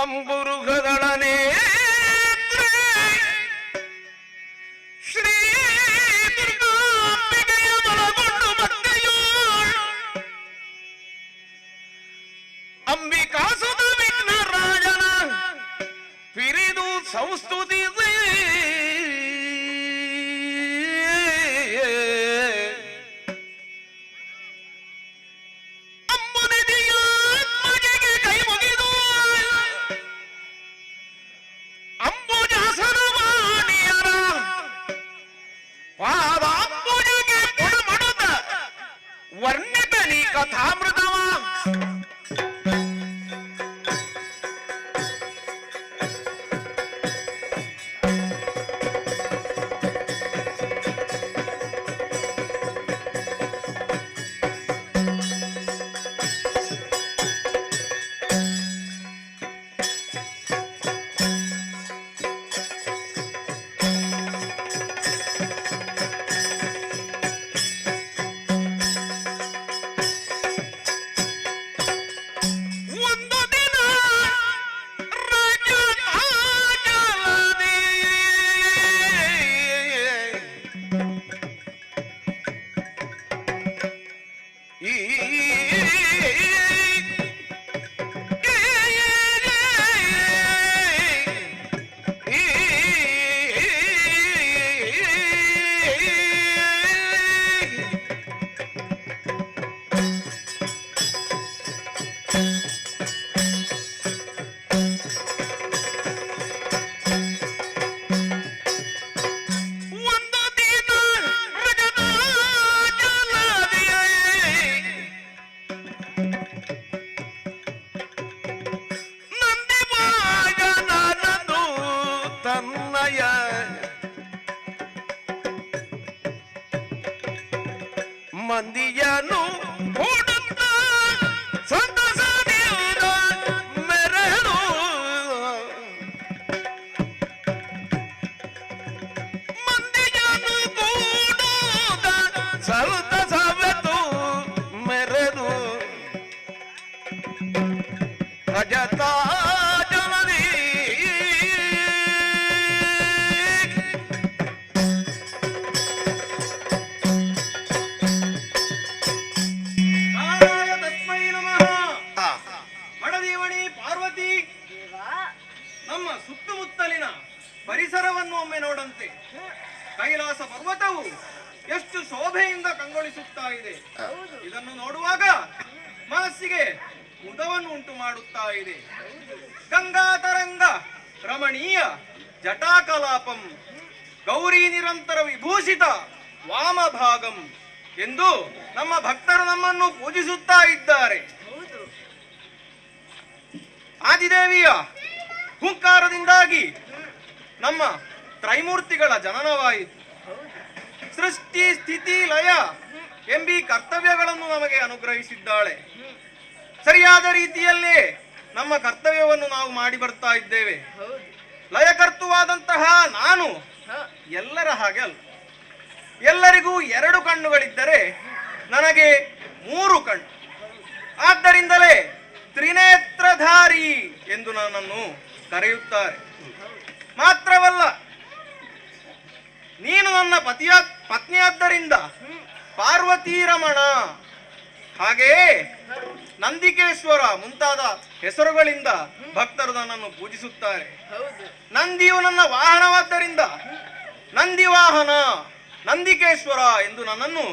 ಅಂಬುರುಗದಳನೇ ಶ್ರೀ ದುರ್ಗಾಂಬಿಕೆಯ ಒಳಗೊಂಡು ಭಕ್ತೆಯೋ ಅಂಬಿಕಾಸುತ ವಿಘ್ನರಾಜನ ಪಿರಿದು ಸಂಸ್ತುತಿಸಿ ವರ್ಣಿತನಿ ಕಥಾಮೃತವ ಮಂದಿಯನು ಹೂಡುತ್ತ ಸಂತಸದಿಂದ ಮೆರೆದು ಮಂದಿಯನು ಕೂಡುತ್ತ ಸಂತಸವೆಂದು ಮೆರೆದು ರಜತ ಸುತ್ತಮುತ್ತಲಿನ ಪರಿಸರವನ್ನು ಒಮ್ಮೆ ನೋಡಂತೆ ಕೈಲಾಸ ಪರ್ವತವು ಎಷ್ಟು ಶೋಭೆಯಿಂದ ಕಂಗೊಳಿಸುತ್ತಾ ಇದೆ. ಇದನ್ನು ನೋಡುವಾಗ ಮನಸ್ಸಿಗೆ ಮುದವನ್ನು ಉಂಟು ಮಾಡುತ್ತಾ ಇದೆ. ಗಂಗಾ ತರಂಗ ರಮಣೀಯ ಜಟಾಕಲಾಪಂ ಗೌರಿ ನಿರಂತರ ವಿಭೂಷಿತ ವಾಮಭಾಗಂ ಎಂದು ನಮ್ಮ ಭಕ್ತರು ನಮ್ಮನ್ನು ಪೂಜಿಸುತ್ತಾ ಇದ್ದಾರೆ. ಆದಿದೇವಿಯ ಹುಂಕಾರದಿಂದಾಗಿ ನಮ್ಮ ತ್ರೈಮೂರ್ತಿಗಳ ಜನನವಾಯಿತು. ಸೃಷ್ಟಿ ಸ್ಥಿತಿ ಲಯ ಎಂಬೀ ಕರ್ತವ್ಯಗಳನ್ನು ನಮಗೆ ಅನುಗ್ರಹಿಸಿದ್ದಾಳೆ. ಸರಿಯಾದ ರೀತಿಯಲ್ಲೇ ನಮ್ಮ ಕರ್ತವ್ಯವನ್ನು ನಾವು ಮಾಡಿ ಬರ್ತಾ ಇದ್ದೇವೆ. ಲಯಕರ್ತುವಾದಂತಹ ನಾನು ಎಲ್ಲರ ಹಾಗೆ ಅಲ್ಲ. ಎಲ್ಲರಿಗೂ 2 ಕಣ್ಣುಗಳಿದ್ದರೆ ನನಗೆ 3 ಕಣ್ಣು. ಆದ್ದರಿಂದಲೇ ತ್ರಿನೇತ್ರಧಾರಿ ಎಂದು ನನ್ನನ್ನು ಕರೆಯುತ್ತಾರೆ. ಮಾತ್ರವಲ್ಲ, ನೀನು ನನ್ನ ಪತ್ನಿಯಾದ್ದರಿಂದ ಪಾರ್ವತಿ ರಮಣ, ಹಾಗೆಯೇ ನಂದಿಕೇಶ್ವರ ಮುಂತಾದ ಹೆಸರುಗಳಿಂದ ಭಕ್ತರು ನನ್ನನ್ನು ಪೂಜಿಸುತ್ತಾರೆ. ನಂದಿಯು ನನ್ನ ವಾಹನವಾದ್ದರಿಂದ ನಂದಿವಾಹನ, ನಂದಿಕೇಶ್ವರ ಎಂದು ನನ್ನನ್ನು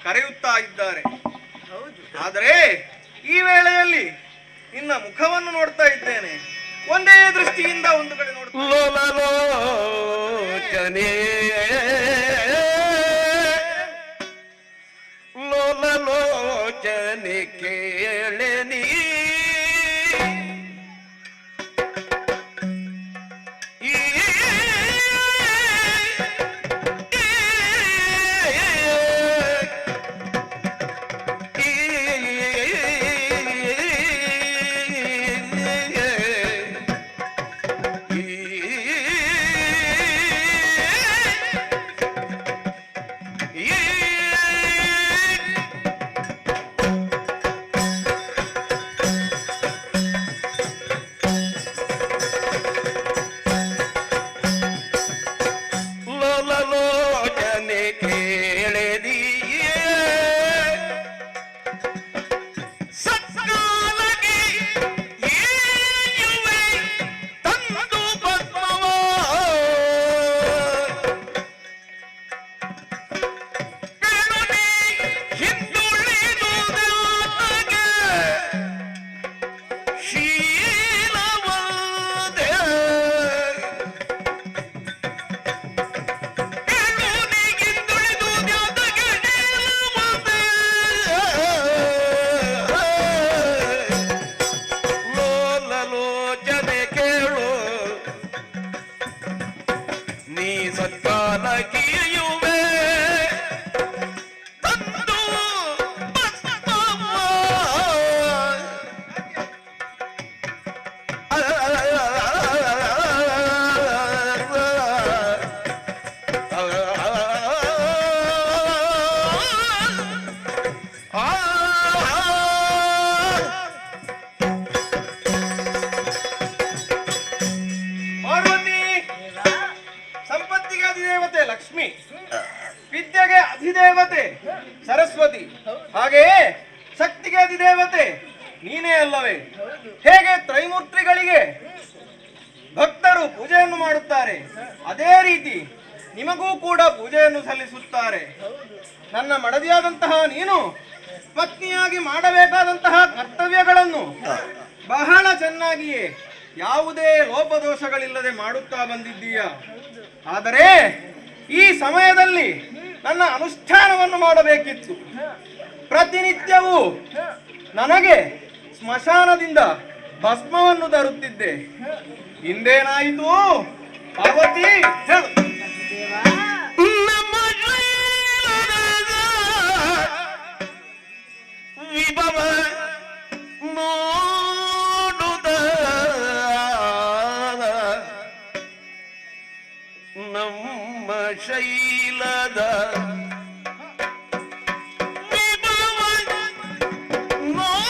ಕರೆಯುತ್ತಾ ಇದ್ದಾರೆ. ಆದರೆ ಈ ವೇಳೆಯಲ್ಲಿ ನಿನ್ನ ಮುಖವನ್ನು ನೋಡ್ತಾ ಇದ್ದೇನೆ. ಒಂದೇ ದೃಷ್ಟಿಯಿಂದ ಒಂದು ಕಡೆ ಲೋಲಲೋಚನೆ ಕೇಳನಿ ಅಧಿದೇವತೆ ಸರಸ್ವತಿ, ಹಾಗೆಯೇ ಶಕ್ತಿಗೆ ಅಧಿದೇವತೆ ನೀನೇ ಅಲ್ಲವೇ? ಹೇಗೆ ತ್ರೈಮೂರ್ತಿಗಳಿಗೆ ಭಕ್ತರು ಪೂಜೆಯನ್ನು ಮಾಡುತ್ತಾರೆ, ಅದೇ ರೀತಿ ನಿಮಗೂ ಕೂಡ ಪೂಜೆಯನ್ನು ಸಲ್ಲಿಸುತ್ತಾರೆ. ನನ್ನ ಮಡದಿಯಾದಂತಹ ನೀನು ಪತ್ನಿಯಾಗಿ ಮಾಡಬೇಕಾದಂತಹ ಕರ್ತವ್ಯಗಳನ್ನು ಬಹಳ ಚೆನ್ನಾಗಿಯೇ ಯಾವುದೇ ಲೋಪದೋಷಗಳಿಲ್ಲದೆ ಮಾಡುತ್ತಾ ಬಂದಿದ್ದೀಯ. ಆದರೆ ಈ ಸಮಯದಲ್ಲಿ ನನ್ನ ಅನುಷ್ಠಾನವನ್ನು ಮಾಡಬೇಕಿತ್ತು. ಪ್ರತಿನಿತ್ಯವೂ ನನಗೆ ಸ್ಮಶಾನದಿಂದ ಭಸ್ಮವನ್ನು ತರುತ್ತಿದ್ದೆ. ಹಿಂದೇನಾಯಿತು ಪಾರ್ವತಿ? ನಮ್ಮ ವಿಭವ ನೋಡುದ ನಮ್ಮ ಶೈಲದ ವಿಭವ ನೋಡುದ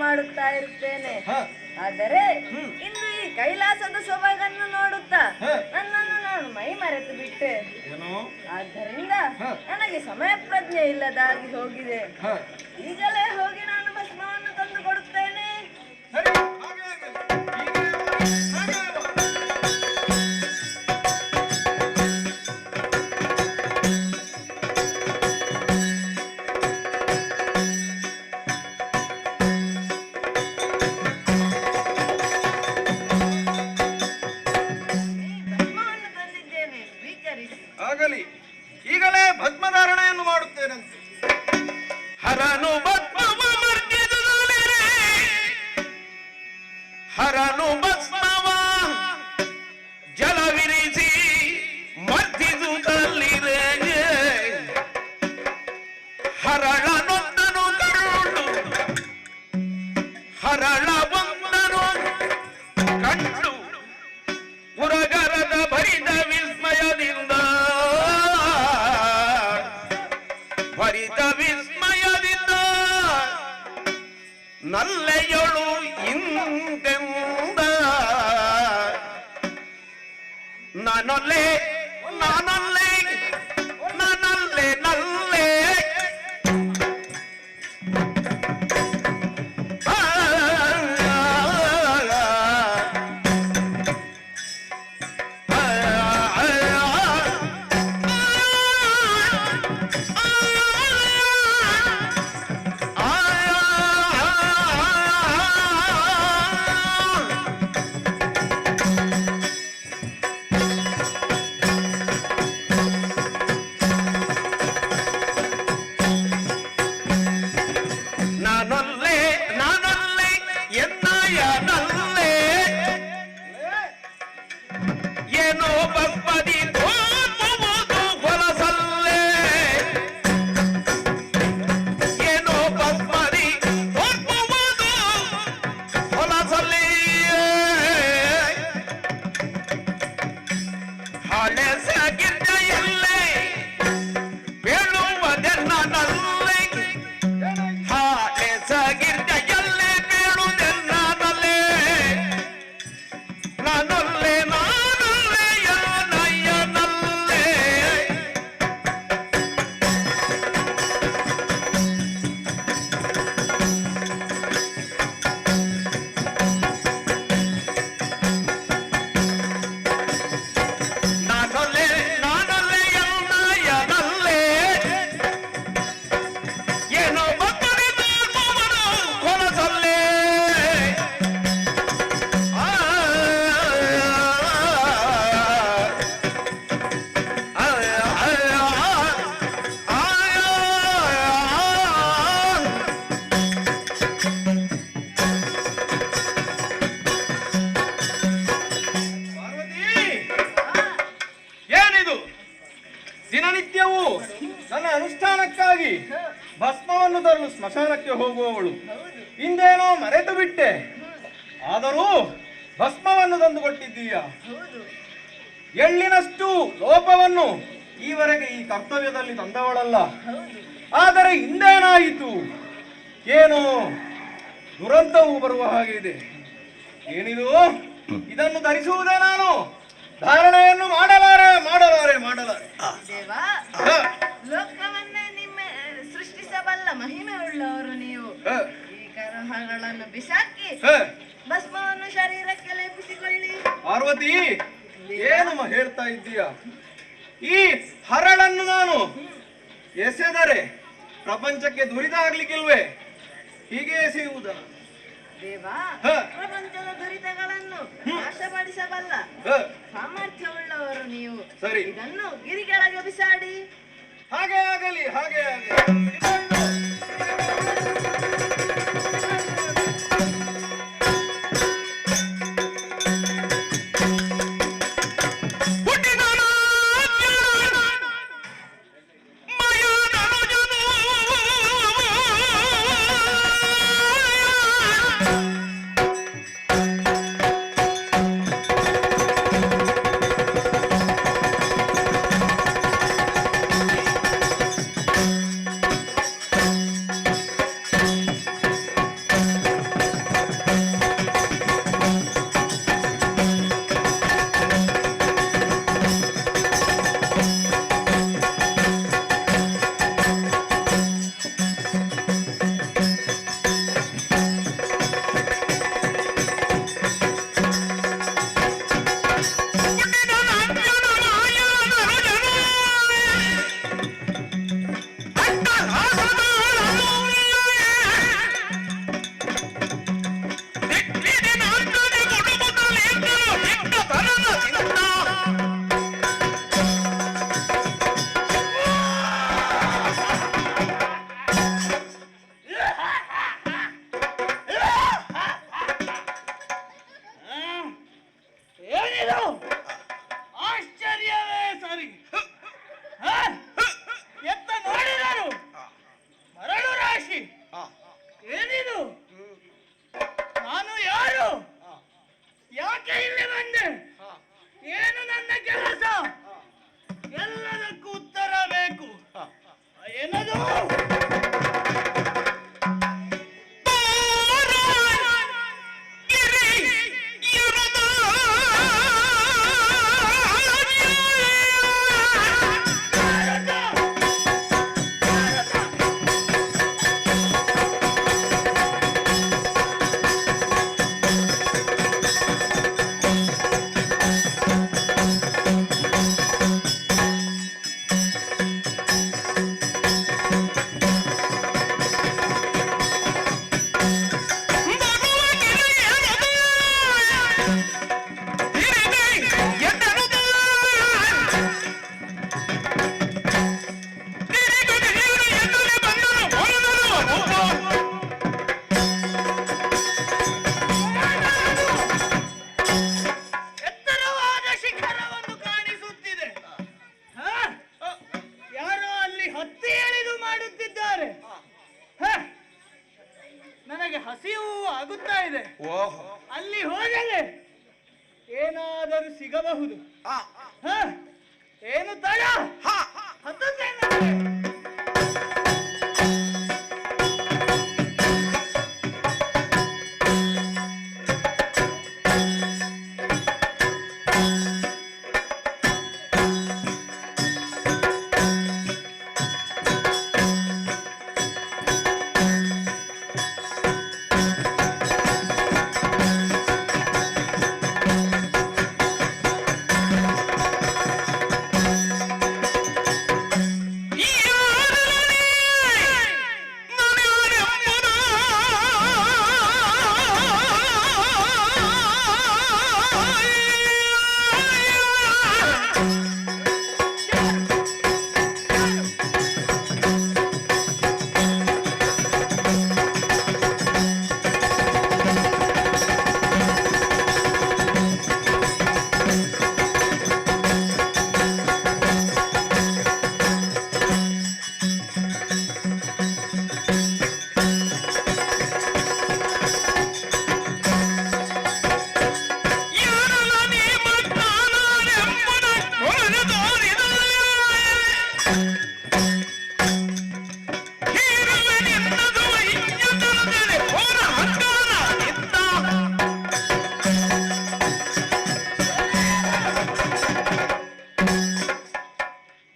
ಮಾಡುತ್ತಾ ಇರ್ತೇನೆ. ಆದರೆ ಇಂದು ಈ ಕೈಲಾಸದ ಸೊಬಗನ್ನು ನೋಡುತ್ತಾ ನನ್ನನ್ನು ನಾನು ಮೈ ಮರೆತು ಬಿಟ್ಟೆ. ಆದ್ದರಿಂದ ನನಗೆ ಸಮಯ ಪ್ರಜ್ಞೆ ಇಲ್ಲದಾಗಿ ಹೋಗಿದೆ. ಈಗಲೇ ಹೋಗಿ ನಾನು ಭಸ್ಮವನ್ನು ತಂದು ಕೊಡುತ್ತೇನೆ. ಆಗಲಿ, ಈಗಲೇ ಭಸ್ಮಧಾರಣೆಯನ್ನು ಮಾಡುತ್ತೇನಂತೆ. ಹರನು ಭಸ್ಮವ ಮರ್ಜಿದುಲಿರೆ, ಹರನು ಭಸ್ಮವ ಜಲವಿರಿಸಿ ಮರ್ಜಿಸುತ್ತಲಿರೆ. ಹರಳ ನೊಂದನು ಕರುಳು ಹರಳ ಒಂದನು ಕಂಡು ಉರಗರದ ಭರಿದ ವಿಸ್ಮಯ ನಲ್ಲೆಯೊಳು ಹಿಂದೆಂದ ನಾನೊಲ್ಲೆ ನಾನೊಲ್ಲೆ ನಾನಲ್ಲೆ ನಲ್ಲೆ ಆ, ನಾನೊಲ್ಲೆ ನಾನೊಲ್ಲೆ ಎನ್ನಯ ನಲ್ಲೆ ಏನೋ ಬಪ್ಪದಿ ತೋರುವುದು ಹೊಲಸಲ್ಲೇ ಏನೋ ಬಪ್ಪದಿ ತೋರುವುದು ಹೊಲಸಲ್ಲೇ ಹಳೆ ಸಗಿದ್ದೆಯಲ್ಲೇ ಬೀಳುವುದೆನ್ನ ನಲ್ಲೆ ಹಾಳೆ ಸಗಿದ್ದೆಯಲ್ಲೇ ಬೀಳುವುದೆನ್ನ ನಲ್ಲೆ ನಾನೊಲ್ಲೆ ನಾನೊಲ್ಲೆ ನಯ್ಯ ನಲ್ಲೆ ನಾನೊಲ್ಲೆ ನಾನೊಲ್ಲೆ ನಯ್ಯ ನಲ್ಲೆ ಏನೋ ಬಪ್ಪಡಿ ತೋರುವವನು ಹೊಲಸಲ್ಲೇ ಆ, ಆ, ಆ, ಆ, ಪಾರ್ವತಿ, ಏನಿದು ದಿನನಿತ್ಯವೂ ನನ್ನ ಅನುಷ್ಠಾನಕ್ಕಾಗಿ ಭಸ್ಮವನ್ನು ತರಲು ಸ್ಮಶಾನಕ್ಕೆ ಹೋಗುವವಳು ಇಂದೇನೋ ಮರೆತು ಬಿಟ್ಟೆ. ಆದರೂ ಭಸ್ಮವನ್ನು ತಂದು ಕೊಟ್ಟಿದ್ದೀಯ. ಎಳ್ಳಿನಷ್ಟು ಲೋಪವನ್ನು ಈವರೆಗೆ ಈ ಕರ್ತವ್ಯದಲ್ಲಿ ತಂದವಳಲ್ಲ. ಆದರೆ ಇಂದೇನಾಯಿತು ಏನೋ ದುರಂತವು ಬರುವ ಹಾಗೆ ಇದೆ. ಏನಿದು? ಇದನ್ನು ಧರಿಸುವುದೇ ನಾನು ಧಾರಣೆಯನ್ನು ಮಾಡಲಾರೆ ಮಾಡಲಾರೆ ಮಾಡಲಾರೆ. ದೇವಾ ಹ, ಲೋಕವನ್ನೇ ನಿಮ್ಮ ಸೃಷ್ಟಿಸಬಲ್ಲ ಮಹಿಮೆ ಉಳ್ಳವರು ನೀವು. ಹ, ಈ ಕರಹಗಳನ್ನು ಬಿಸಾಕಿ ಹ. ಭಸ್ಮವನ್ನು ಶರೀರಕ್ಕೆ ಲೇಪಿಸಿಕೊಳ್ಳಿ. ಪಾರ್ವತಿ, ಏನು ಹೇಳ್ತಾ ಇದ್ದೀಯ? ಈ ಹರಳನ್ನು ನಾನು ಎಸೆದರೆ ಪ್ರಪಂಚಕ್ಕೆ ದುರಿತ ಆಗ್ಲಿಕ್ಕಿಲ್ವೇ? ಹೀಗೆ ಎಸೆಯುವುದ? ದೇವಾ ಹ. ಪ್ರಪಂಚದ ದುರಿತಗಳನ್ನು ನಾಶಪಡಿಸಬಲ್ಲ ಹ, ಸಾಮರ್ಥ್ಯವುಳ್ಳವರು ನೀವು. ಸರಿ. ಇದನ್ನು ಗಿರಿಗಳಿಗೆ ಬಿಸಾಡಿ. ಹಾಗೆ ಆಗಲಿ ಹಾಗೆ ಆಗಲಿ. ಹುಟ್ಟಿದನು ಮಯನನುಜನು ಆಗುತ್ತಾ ಇದೆ. ಓಹೋ ಅಲ್ಲಿ ಹೋಗಲೇ ಏನಾದರೂ ಸಿಗಬಹುದು. ಆ, ಹ? ಏನು ತಡ ಹಾ ಹತ್ತುತ್ತೇನೆ.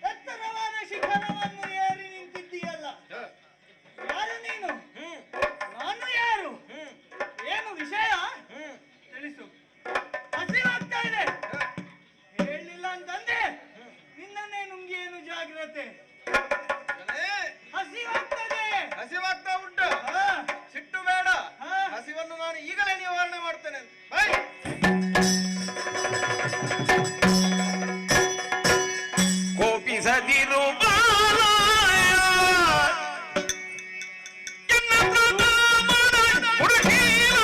ಎತ್ತರವಾದ ಶಿಖರವನ್ನು ಏರಿ ನಿಂತಿದ್ದೀಯಲ್ಲ, ಯಾರು ನೀನು? ನಾನು ಯಾರು? ಏನು ವಿಷಯ? ತಿಳಿಸು. ಹಸಿವಾಗ್ತಾ ಇದೆ. ಹೇಳಲಿಲ್ಲ ಅಂತಂದ್ರೆ ನಿನ್ನನ್ನೇ ನುಂಗಿ ಏನು ಜಾಗ್ರತೆ. ಹಸಿವಾಗ್ತದೆ. ಹಸಿವಾಗ್ತಾ ಉಂಟು. ಹಾ, ಸಿಟ್ಟು ಬೇಡ. ಹಾ. ಹಸಿವನ್ನು ನಾನು ಈಗಲೇ ನಿವಾರಣೆ ಮಾಡ್ತೇನೆ. ಬೈ. ಕೋಪಿಸದಿರು ಬಾಲಾಯ ಎನ್ನ ಪ್ರತಾಪದ ಹುಡುಗೀರ.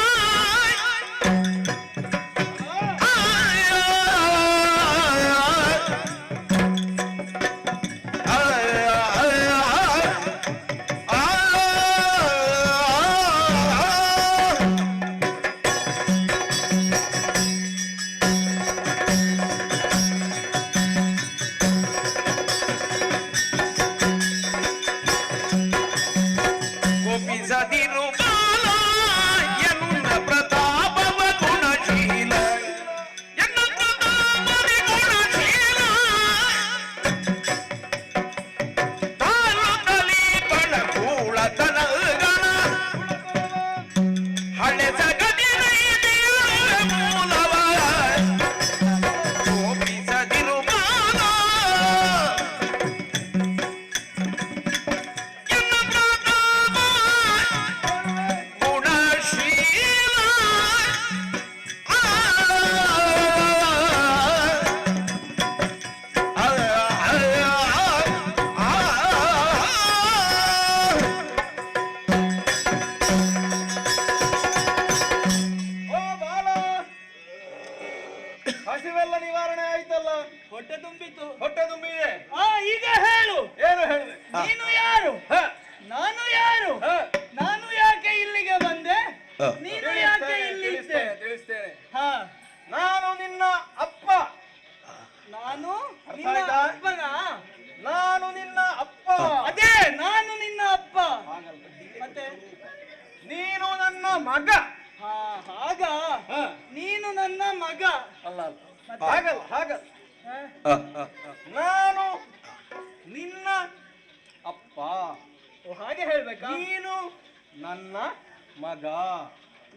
ಕೋಪಿಸದಿರು ಬಾಲಾಯ ಎನ್ನ ಪ್ರತಾಪವ ಗುಣಶೀಲ ಎನ್ನ ಪ್ರತಾಪದ ಗುಣಶೀಲ. ತಾಲೂಕಲಿ ಬಳಗೂಳ ತನಗಣ ಹಳೆ ಸಗದಿರ ಮೂಲವ. ಕೋಪಿಸದಿರು ಬಾಲ ಎನ್ನ ಪ್ರತಾಪ ಗುಣಶೀಲ. ಓ ಬಾಲ, ಹಸಿವೆಲ್ಲ ನಿವಾರಣೆ ಆಯ್ತಲ್ಲ. ಹೊಟ್ಟೆ ತುಂಬಿತು. ಹೊಟ್ಟೆ ತುಂಬಿದೆ. ಈಗ ಹೇಳು, ಏನು ಹೇಳಿದೆ? ನೀನು ಯಾರು? ಹ, ನಾನು ಯಾರು? ಹ. ನಾನು ಯಾಕೆ ಇಲ್ಲಿಗೆ ಬಂದೆ? ನೀನು ಯಾಕೆ ಇಲ್ಲಿ ಇದ್ದೆ? ತಿಳಿಸ್ತೇನೆ. ಹಾ, ನಾನು ನಿನ್ನ ಅಪ್ಪ. ನಾನು ಅರ್ಥ ನಿನ್ನ ಆಯ್ತಾ? ಅಪ್ಪನಾ? ನಾನು ನಿನ್ನ ಅಪ್ಪ. ಅದೇ ನಾನು ನಿನ್ನ ಅಪ್ಪ. ಹಾಗಲ್ಲ. ಮತ್ತೆ ನೀನು ನನ್ನ ಮಗ. ಹಾ, ಹಾಗ ಹ. ನೀನು ನನ್ನ ಮಗ. ಅಲ್ಲ ಅಲ್ಲ. ಮತ್ತೆ? ಹಾಗಲ್ಲ ಹಾಗಲ್ಲ. ಹ? ನಾನು ನಿನ್ನ ಅಪ್ಪ. ಓ, ಹಾಗೆ ಹೇಳ್ಬೇಕಾ? ನೀನು ನನ್ನ ಮಗ.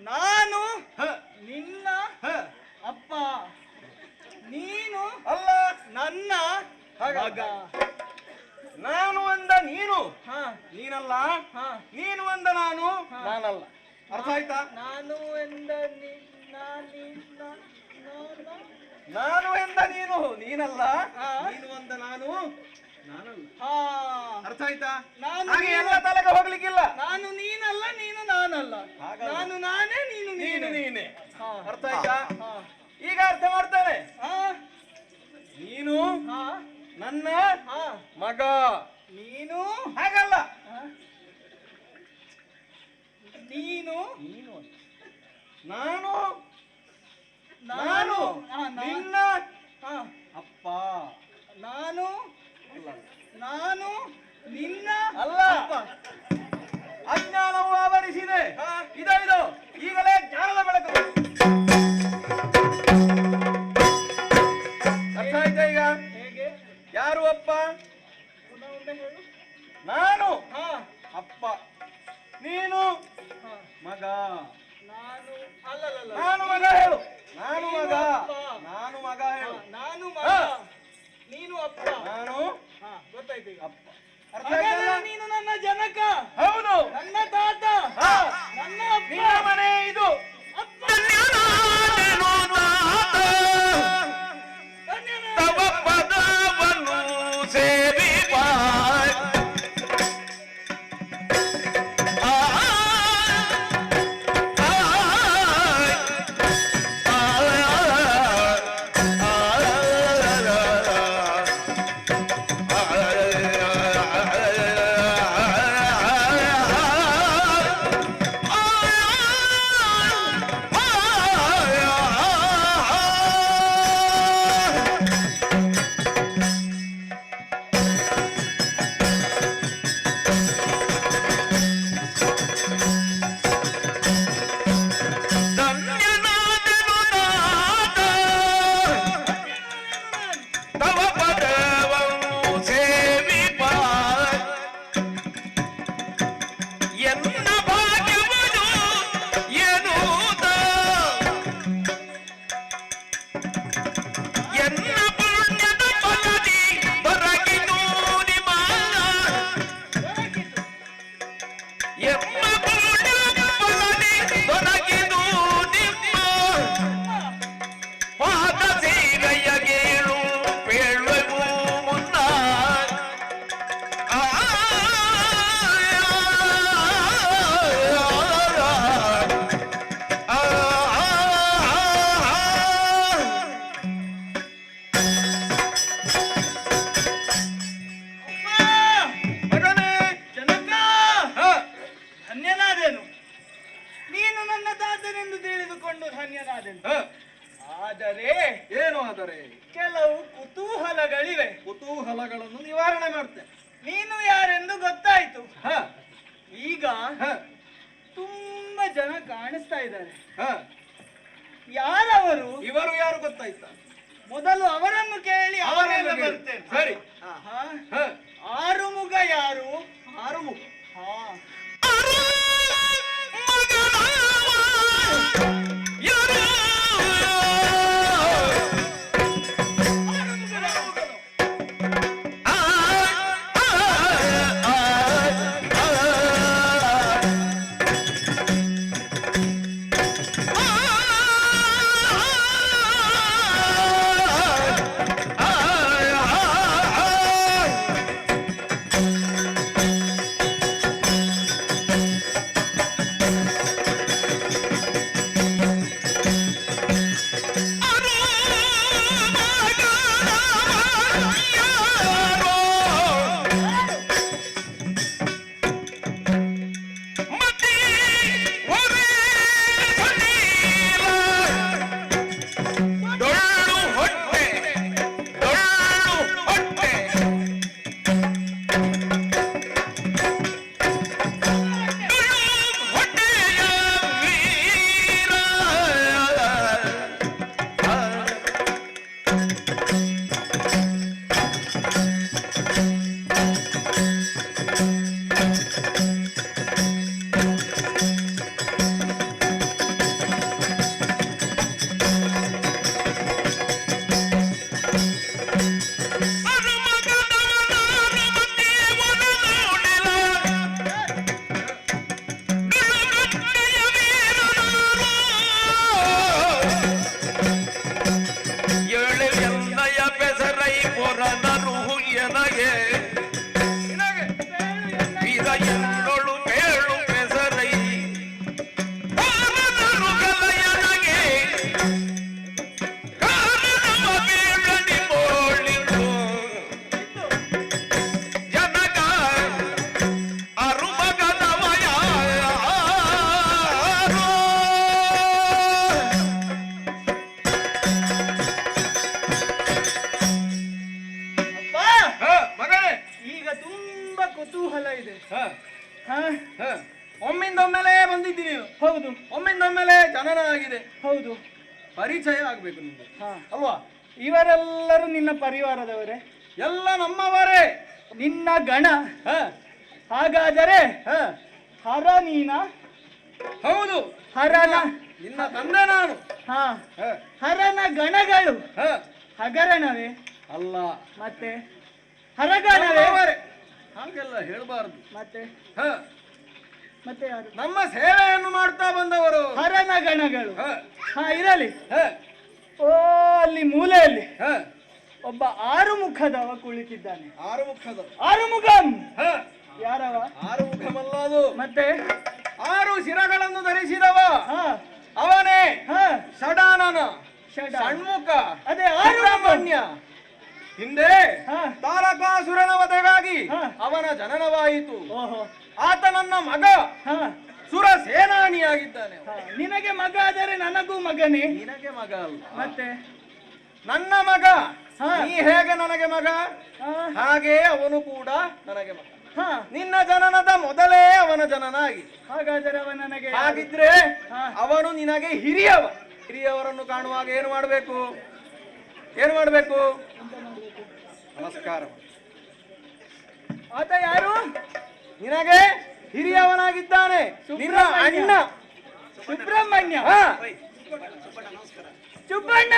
ನಾನು ಹ, ನಿನ್ನ ಹ. ಅಪ್ಪ, ನೀನು ಅಲ್ಲ, ನನ್ನ ಹಾಗಲ್ಲ. ಮಗ. ನಾನು ಅಂದ ನೀನು ಹಾ, ನೀನಲ್ಲ, ಹಾ. ನೀನು ಅಂದ ನಾನು ಹಾ. ನಾನಲ್ಲ. ಅರ್ಥ ಆಯ್ತಾ? ನಾನು ಎಂದ ನಿನ್ನ ನಿನ್ನ ನಾನ. ನಾನು ಎಂದ ನೀನು ನೀನಲ್ಲ, ಹಾ. ನೀನು ಅಂದ ನಾನು ನಾನಲ್ಲ. ಹಾ, ಅರ್ಥ ಆಯ್ತಾ? ನಾನು ಹಾಗೆ ಎಲ್ಲ ನೀನು- ತಲೆಗೆ ಹೋಗ್ಲಿಕ್ಕಿಲ್ಲ. ನಾನು ನೀನಲ್ಲ, ನೀನು ನಾನಲ್ಲ. ಹಾಗಲ್ಲ. ನಾನು ನಾನೇ, ನೀನು ನೀನು ನೀನೇ. ನೀನೆ. ಹಾ. ಅರ್ಥ ಆಯ್ತಾ? ಹಾ. ಈಗ ಅರ್ಥ ಮಾಡ್ತೇನೆ. ಹಾ, ನೀನು ಹಾ, ನನ್ನ ಹಾ. ಮಗ. ನೀನು ಹಾಗಲ್ಲ. ಹಾ? ನೀನು ನೀನು ನಾನು ನಾನು ನಿನ್ನ ಹಾ, ಅಪ್ಪ ನಾನು ನಾನು ನಿನ್ನ ಅಲ್ಲ. ಅಪ್ಪ. ಅಜ್ಞಾನವು ಆವರಿಸಿದೆ. ಇದು ಈಗಲೇ ಜ್ಞಾನದ ಬೆಳಕು. ಅರ್ಥ ಆಯ್ತಾ ಈಗ? ಹೇಗೆ? ಯಾರು ಅಪ್ಪ? ಪುನಃ ಒಮ್ಮೆ ಹೇಳು. ನಾನು ಹಾ, ಅಪ್ಪ, ನೀನು ಹಾ. ಮಗ. ನಾನು ಅಲ್ಲಲ್ಲ ನಾನು ಮಗ ಹೇಳು. ನಾನು ಮಗ. ಅಪ್ಪ. ನಾನು ಮಗ ಹೇಳು. ನಾನು ಮಗ, ಹಾ. ನೀನು ಅಪ್ಪ. ನಾನು ಹಾ, ಗೊತ್ತಾಯ್ತು ಈಗ. ಅಪ್ಪ. ಅರ್ಥ ಹಾಗಾದ್ರೆ ಆಯ್ತಲ್ಲ? ನೀನು ನನ್ನ ಜನಕ, ಹೌದು. ನನ್ನ ತಾತ, ಹಾ. ನನ್ನ ಅಪ್ಪ. ನಿನ್ನ ಮನೆ ಇದು. ಅಪ್ಪ. ಧನ್ಯನಾದೆನು ತಾತ, ಧನ್ಯನಾದ. ತವ ಪದವನ್ನು ಸೇವಿಪ. ಧನ್ಯನಾದೆನು ತಾತ, ತವ ಪದವನ್ನು ಸೇವಿಪ. ಎನ್ನ ಭಾಗ್ಯವನ್ನು ಎನ್ನುತ್ತ, ಎನ್ನ ಪುಣ್ಯದ ಫಲದಿ ದೊರಕಿತು ನಿಮ್ಮ. ಎನ್ನ ಪುಣ್ಯದ ಫಲದಿ ದೊರಕಿತು ನಿಮ್ಮ. ಪಾದ ಸೀರೆಯ ಗೇಳು ಪೇಳುವೆವು ಮುನ್ನ. ಆ ಮಗನೇ. ಜನಕ, ಹಾ. ಧನ್ಯನಾದೆನು. ನೀನು ನನ್ನ ತಾತನೆಂದು ತಿಳಿದುಕೊಂಡು ಧನ್ಯನಾದೆನು. ಹಾ. ಆದರೆ ಏನು ಆದರೆ? ಕೆಲವು ಕುತೂಹಲಗಳಿವೆ. ಕುತೂಹಲಗಳನ್ನು ನಿವಾರಣೆ ಮಾಡ್ತೇನೆ. ನೀನು ಯಾರೆಂದು ಗೊತ್ತಾಯ್ತು. ಹಾ. ಈಗ ಹಾ. ತುಂಬಾ ಜನ ಕಾಣಿಸ್ತಾ ಇದ್ದಾರೆ. ಹಾ. ಯಾರವರು? ಇವರು ಯಾರು ಗೊತ್ತಾಯ್ತಾ? ಮೊದಲು ಅವರನ್ನು ಕೇಳಿ ಆಮೇಲೆ ಅವರನ್ನು ಕೇಳಿ. ಬರ್ತೇನೆ. ಸರಿ. ಆಹಾ. ಹಾ. ಆರುಮುಗ ಯಾರು? ಆರುಮುಖ. ಹಾ, ಕುತೂಹಲ ಇದೆ. ಹ, ಹಾ ಹ. ಒಮ್ಮಿಂದೊಮ್ಮೆಲೇ ಬಂದಿದ್ದಿ ನೀನು. ಹೌದು ಒಮ್ಮಿಂದೊಮ್ಮೆಲೇ ಜನನ ಆಗಿದೆ. ಹೌದು. ಪರಿಚಯ ಆಗ್ಬೇಕು ನಿಮ್ಗೆ ಹಾ ಅಲ್ವಾ? ಇವರೆಲ್ಲರೂ ನಿನ್ನ ಪರಿವಾರದವರೇ? ಎಲ್ಲ ನಮ್ಮವರೇ. ನಿನ್ನ ಗಣ. ಹ, ಹಾಗಾದರೆ ಹ. ಹರ ನೀನ? ಹೌದು, ಹರನ ನಿನ್ನ ತಂದೆ ನಾನು. ಹಾ ಹ, ಹರನ ಗಣಗಳು ಹ. ಹಗರಣವೇ? ಅಲ್ಲ, ಮತ್ತೆ ಹರಗಣವೇ? ನಮ್ಮವರೇ. ಹಾಗೆಲ್ಲ ಹೇಳಬಾರದು. ಮತ್ತೆ ಹ, ಮತ್ತೆ ಯಾರು? ನಮ್ಮ ಸೇವೆಯನ್ನು ಮಾಡ್ತಾ ಬಂದವರು. ಹರನ ಗಣಗಳು. ಹ, ಹಾ ಇರಲಿ. ಹ, ಓ ಅಲ್ಲಿ ಮೂಲೆಯಲ್ಲಿ ಹ. ಒಬ್ಬ ಆರು ಮುಖದವ ಕುಳಿತಿದ್ದಾನೆ. ಆರು ಮುಖದ. ಆರುಮುಖಂ. ಹ, ಯಾರವ? ಆರು ಮುಖಮಲ್ಲ ಅದು. ಮತ್ತೆ ಆರು ಶಿರಗಳನ್ನು ಧರಿಸಿದವ ಹಾ ಅವನೇ. ಹಾ ಷಡಾನನ ಷಡ. ಷಣ್ಮುಖ ಅದೇ ಆರು ಸುಬ್ರಹ್ಮಣ್ಯ. ಹಿಂದೆ ಹಾ ತಾರಕಾಸುರನ ವಧೆಗಾಗಿ ಹಾ. ಅವನ ಜನನವಾಯಿತು. ಓಹೋ ಆತ ನನ್ನ ಮಗ. ಹಾ ಸುರ ಸೇನಾನಿಯಾಗಿದ್ದಾನೆ ಅವ. ಹಾ. ನಿನಗೆ ಮಗ ಆದರೆ ನನಗೂ ಮಗನೇ. ನಿನಗೆ ಮಗ ಅಲ್ಲ, ಮತ್ತೆ ನನ್ನ ಮಗ. ಹಾ. ನೀ ಹೇಗೆ ನನಗೆ ಮಗ, ಹಾ ಹಾಗೆ ಅವನು ಕೂಡ ನನಗೆ ಮಗ. ಹಾ ನಿನ್ನ ಜನನದ ಮೊದಲೇ ಅವನ ಜನನ ಆಗಿದೆ. ಹಾಗಾದರೆ ಅವ ನನಗೆ ಯಾರು? ಹಾಗಿದ್ರೆ ಹಾ. ಅವನು ನಿನಗೆ ಹಿರಿಯವ. ಹಿರಿಯವರನ್ನು ಕಾಣುವಾಗ ಏನು ಮಾಡಬೇಕು? ಏನು ಮಾಡಬೇಕು? ನಮಸ್ಕಾರ. ಆತ ಯಾರು? ನಿನಗೆ ಹಿರಿಯವನಾಗಿದ್ದಾನೆ ನಿನ್ನ ಅಣ್ಣ ಸುಬ್ರಹ್ಮಣ್ಯ. ಹಾ. ಚುಬ್ಬಣ್ಣ.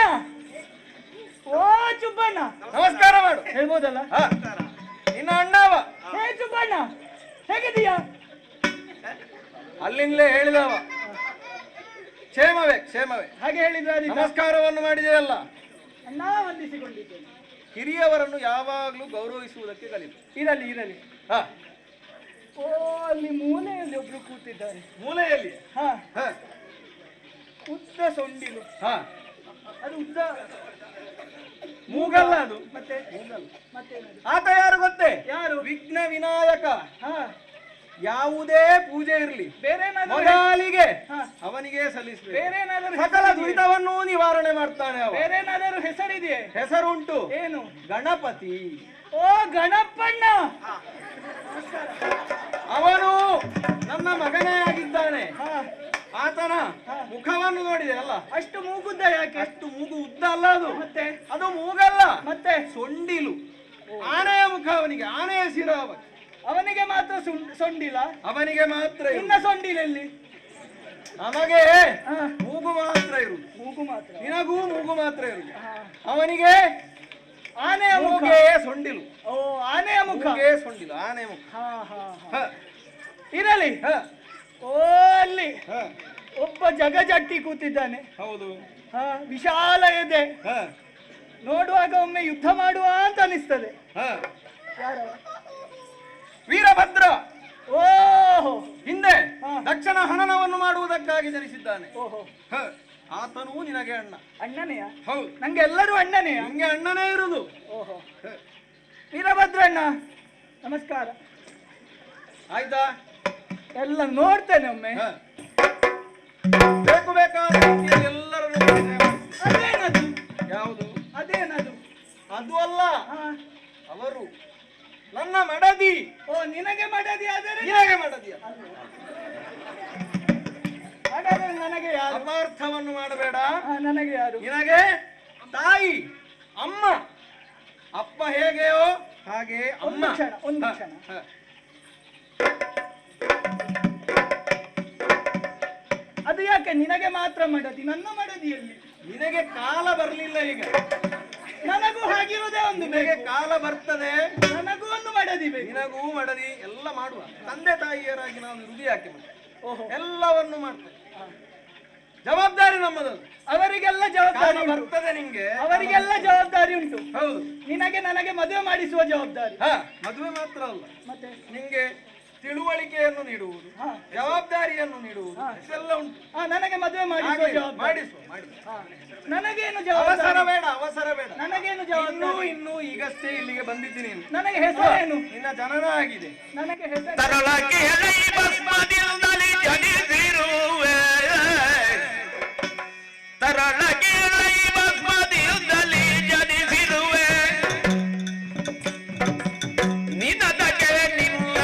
ಓ ಚುಬ್ಬಣ್ಣ. ನಮಸ್ಕಾರ ಮಾಡು. ಹೇಳ್ಬೋದಲ್ಲ? ಹಾ. ನಿನ್ನ ಅಣ್ಣವ. ಹೇ ಚುಬ್ಬಣ್ಣ ಹೇಗಿದೀಯಾ? ಅಲ್ಲಿಂದಲೇ ಹೇಳಿದವ. ಕ್ಷೇಮವೇ ಕ್ಷೇಮವೇ. ಹಾಗೆ ಹೇಳಿದ್ರೆ ನಮಸ್ಕಾರವನ್ನು ಮಾಡಿದೆಯಲ್ಲ. ಅಣ್ಣ ವಂದಿಸಿಕೊಂಡಿದ್ದೇನೆ. ಹಿರಿಯವರನ್ನು ಯಾವಾಗಲೂ ಗೌರವಿಸುವುದಕ್ಕೆ ಕಲಿತು. ಇರಲಿ ಇರಲಿ. ಹಾ. ಓ ಅಲ್ಲಿ ಮೂಲೆಯಲ್ಲಿ ಒಬ್ರು ಕೂತಿದ್ದಾರೆ. ಮೂಲೆಯಲ್ಲಿ. ಹಾ ಹಾ. ಉದ್ದ ಸೊಂಡಿಲು. ಹಾ. ಅದು ಉದ್ದ ಮೂಗಲ್ಲ ಅದು. ಮತ್ತೆ ಮೂಗಲ್ಲ. ಮತ್ತೇನದು? ಆತ ಯಾರು ಗೊತ್ತೇ? ಯಾರು? ವಿಘ್ನ ವಿನಾಯಕ. ಹಾ ಯಾವುದೇ ಪೂಜೆ ಇರಲಿ ಬೇರೆ ಮೊದಲಿಗೆ ಹಾ. ಅವನಿಗೆ ಸಲ್ಲಿಸಬೇಕು. ಬೇರೇನಾದರೂ ಸಕಲ ದುರಿತವನ್ನೂ ನಿವಾರಣೆ ಮಾಡ್ತಾನೆ ಅವ. ಬೇರೇನಾದರೂ ಹೆಸರಿದೆಯೇ? ಹೆಸರುಂಟು. ಏನು? ಗಣಪತಿ. ಓ ಗಣಪಣ್ಣ. ಅವನು ನನ್ನ ಮಗನೇ ಆಗಿದ್ದಾನೆ. ಹಾ ಆತನ ಮುಖವನ್ನು ನೋಡಿದೆ ಅಲ್ಲ, ಅಷ್ಟು ಮೂಗುದ್ದ ಯಾಕೆ? ಅಷ್ಟು ಮೂಗು ಉದ್ದ ಅಲ್ಲ ಅದು. ಮತ್ತೆ ಅದು ಮೂಗಲ್ಲ, ಮತ್ತೆ ಸೊಂಡಿಲು. ಆನೆಯ ಮುಖ ಅವನಿಗೆ, ಆನೆಯ ಶಿರ ಅವನಿಗೆ. ಅವನಿಗೆ ಮಾತ್ರ ಸೊಂಡಿಲ? ಅವನಿಗೆ ಮಾತ್ರ ಇರುವುದು. ಇನ್ನ ಸೊಂಡಿಲಲ್ಲಿ? ನಮಗೆ ಹಾ. ಮೂಗು ಮಾತ್ರ ಇರುವುದು. ಮೂಗು ಮಾತ್ರ. ನಿನಗೂ ಮೂಗು ಮಾತ್ರ ಇರುವುದು. ಹಾ. ಅವನಿಗೆ ಆನೆಯ ಮುಖ. ಮೂಗೇ ಸೊಂಡಿಲು. ಓ ಆನೆಯ ಮುಖ. ಮೂಗೇ ಸೊಂಡಿಲು, ಆನೆಯ ಮುಖ. ಹಾ ಹಾ ಹ, ಇರಲಿ. ಹ, ಓ ಅಲ್ಲಿ ಹ. ಒಬ್ಬ ಜಗಜಟ್ಟಿ ಕೂತಿದ್ದಾನೆ. ಹೌದು. ಹಾ ವಿಶಾಲ ಇದೆ. ಹ, ನೋಡುವಾಗ ಒಮ್ಮೆ ಯುದ್ಧ ಮಾಡುವ ಅಂತ ಅನಿಸ್ತದೆ. ಹ. ಯಾರು? ವೀರಭದ್ರ. ಓಹೋ. ಹಿಂದೆ ಹಾ. ದಕ್ಷಿಣ ಹನನವನ್ನು ಮಾಡುವುದಕ್ಕಾಗಿ ಜನಿಸಿದ್ದಾನೆ. ಓಹೋ. ಹ, ಆತನೂ ನಿನಗೆ ಅಣ್ಣ. ಅಣ್ಣನೆಯ? ಹೌದು. ನಂಗೆ ಎಲ್ಲರೂ ಅಣ್ಣನೆಯ? ನಿಂಗೆ ಅಣ್ಣನೇ ಇರುವುದು. ಓಹೋ. ಹ. ವೀರಭದ್ರಣ್ಣ ನಮಸ್ಕಾರ. ಆಯ್ತಾ? ಎಲ್ಲ ನೋಡ್ತೇನೆ ಒಮ್ಮೆ. ಹ. ಬೇಕು ಬೇಕಾದ ರೀತಿಯಲ್ಲಿ ಎಲ್ಲರನ್ನು ಪರಿಚಯ ಮಾಡಿಸಿ. ಅದೇನದು? ಯಾವುದು? ಅದೇನದು? ಅದು ಅಲ್ಲ, ಹಾ. ಅವರು ನನ್ನ ಮಡದಿ. ಓ ನಿನಗೆ ಮಡದಿ ಆದರೆ ನಿನಗೆ ಮಡದಿಯ. ಹಾಗಾದ್ರೆ ನನಗೆ ಯಾರು? ಅಪಾರ್ಥವನ್ನು ಮಾಡಬೇಡ. ಹಾ, ನನಗೆ ಯಾರು? ನಿನಗೆ ತಾಯಿ, ಅಮ್ಮ. ಅಪ್ಪ ಹೇಗೆಯೋ ಹಾಗೆ ಅಮ್ಮ. ಒಂದು ಕ್ಷಣ, ಒಂದು ಹ, ಕ್ಷಣ. ಹ. ಅದು ಯಾಕೆ ನಿನಗೆ ಮಾತ್ರ ಮಡದಿ? ನನ್ನ ಮಡದಿಯಲ್ಲಿ ನಿನಗೆ ಕಾಲ ಬರಲಿಲ್ಲ ಈಗ. ನನಗೂ ಹಾಗಿರುವುದೇ ಒಂದು ನಿನಗೆ ಬೇಕು. ಕಾಲ ಬರ್ತದೆ. ನನಗೂ ಒಂದು ಮಡದಿ ಬೇಕು. ನಿನಗೂ ಮಡದಿ ಎಲ್ಲ ಮಾಡುವ. ತಂದೆ ತಾಯಿಯರಾಗಿ ನಾವು ರುದಿ ಹಾಕಿ ಓಹೋ. ಎಲ್ಲವನ್ನು ಮಾಡ್ತೇವೆ. ಜವಾಬ್ದಾರಿ ನಮ್ಮದು. ಅವರಿಗೆಲ್ಲ ಕಾಲ ಜವಾಬ್ದಾರಿ ಉಂಟು. ಬರ್ತದೆ ನಿಂಗೆ. ಅವರಿಗೆಲ್ಲ ಜವಾಬ್ದಾರಿ ಉಂಟು. ಹೌದು. ನಿನಗೆ ನನಗೆ ಮದುವೆ ಮಾಡಿಸುವ ಜವಾಬ್ದಾರಿ. ಹ, ಮದುವೆ ಮಾತ್ರ ಅಲ್ಲ, ಮತ್ತೆ ನಿಂಗೆ ತಿಳುವಳಿಕೆಯನ್ನು ನೀಡುವುದು, ಹಾ. ಜವಾಬ್ದಾರಿಯನ್ನು ನೀಡುವುದು, ಹಾ. ಇದೆಲ್ಲ ಉಂಟು. ನನಗೆ ಮದುವೆ ಮಾಡಿಸುವ ಆಗ್ಲಿ, ಜವಾಬ್ದಾರಿ. ಮಾಡಿಸುವ. ಹಾ. ನನಗೇನು ಅವಸರ ಜವಾಬ್ದಾರಿ? ಬೇಡ, ಅವಸರ ಬೇಡ. ನನಗೇನು ಇನ್ನೂ ಜವಾಬ್ದಾರಿ? ಇನ್ನೂ ಈಗಷ್ಟೇ ಇಲ್ಲಿಗೆ ಬಂದಿದ್ದೀನಿ. ನನಗೆ ಹೆಸರೇನು? ನಿನ್ನ ಜನನ ಆಗಿದೆ. ನನಗೆ ಹೆಸರು ತರಳಕ್ಕೆ ಎಲೈ ಭಸ್ಮದಿಂದಲೇ ಜನಿಸಿರುವೆ. ತರಳಕ್ಕೆ ಎಲೈ ಭಸ್ಮದಿಂದಲೇ ಜನಿಸಿರುವೆ. ನಿನದಕ್ಕೆ ನಿನ್ನ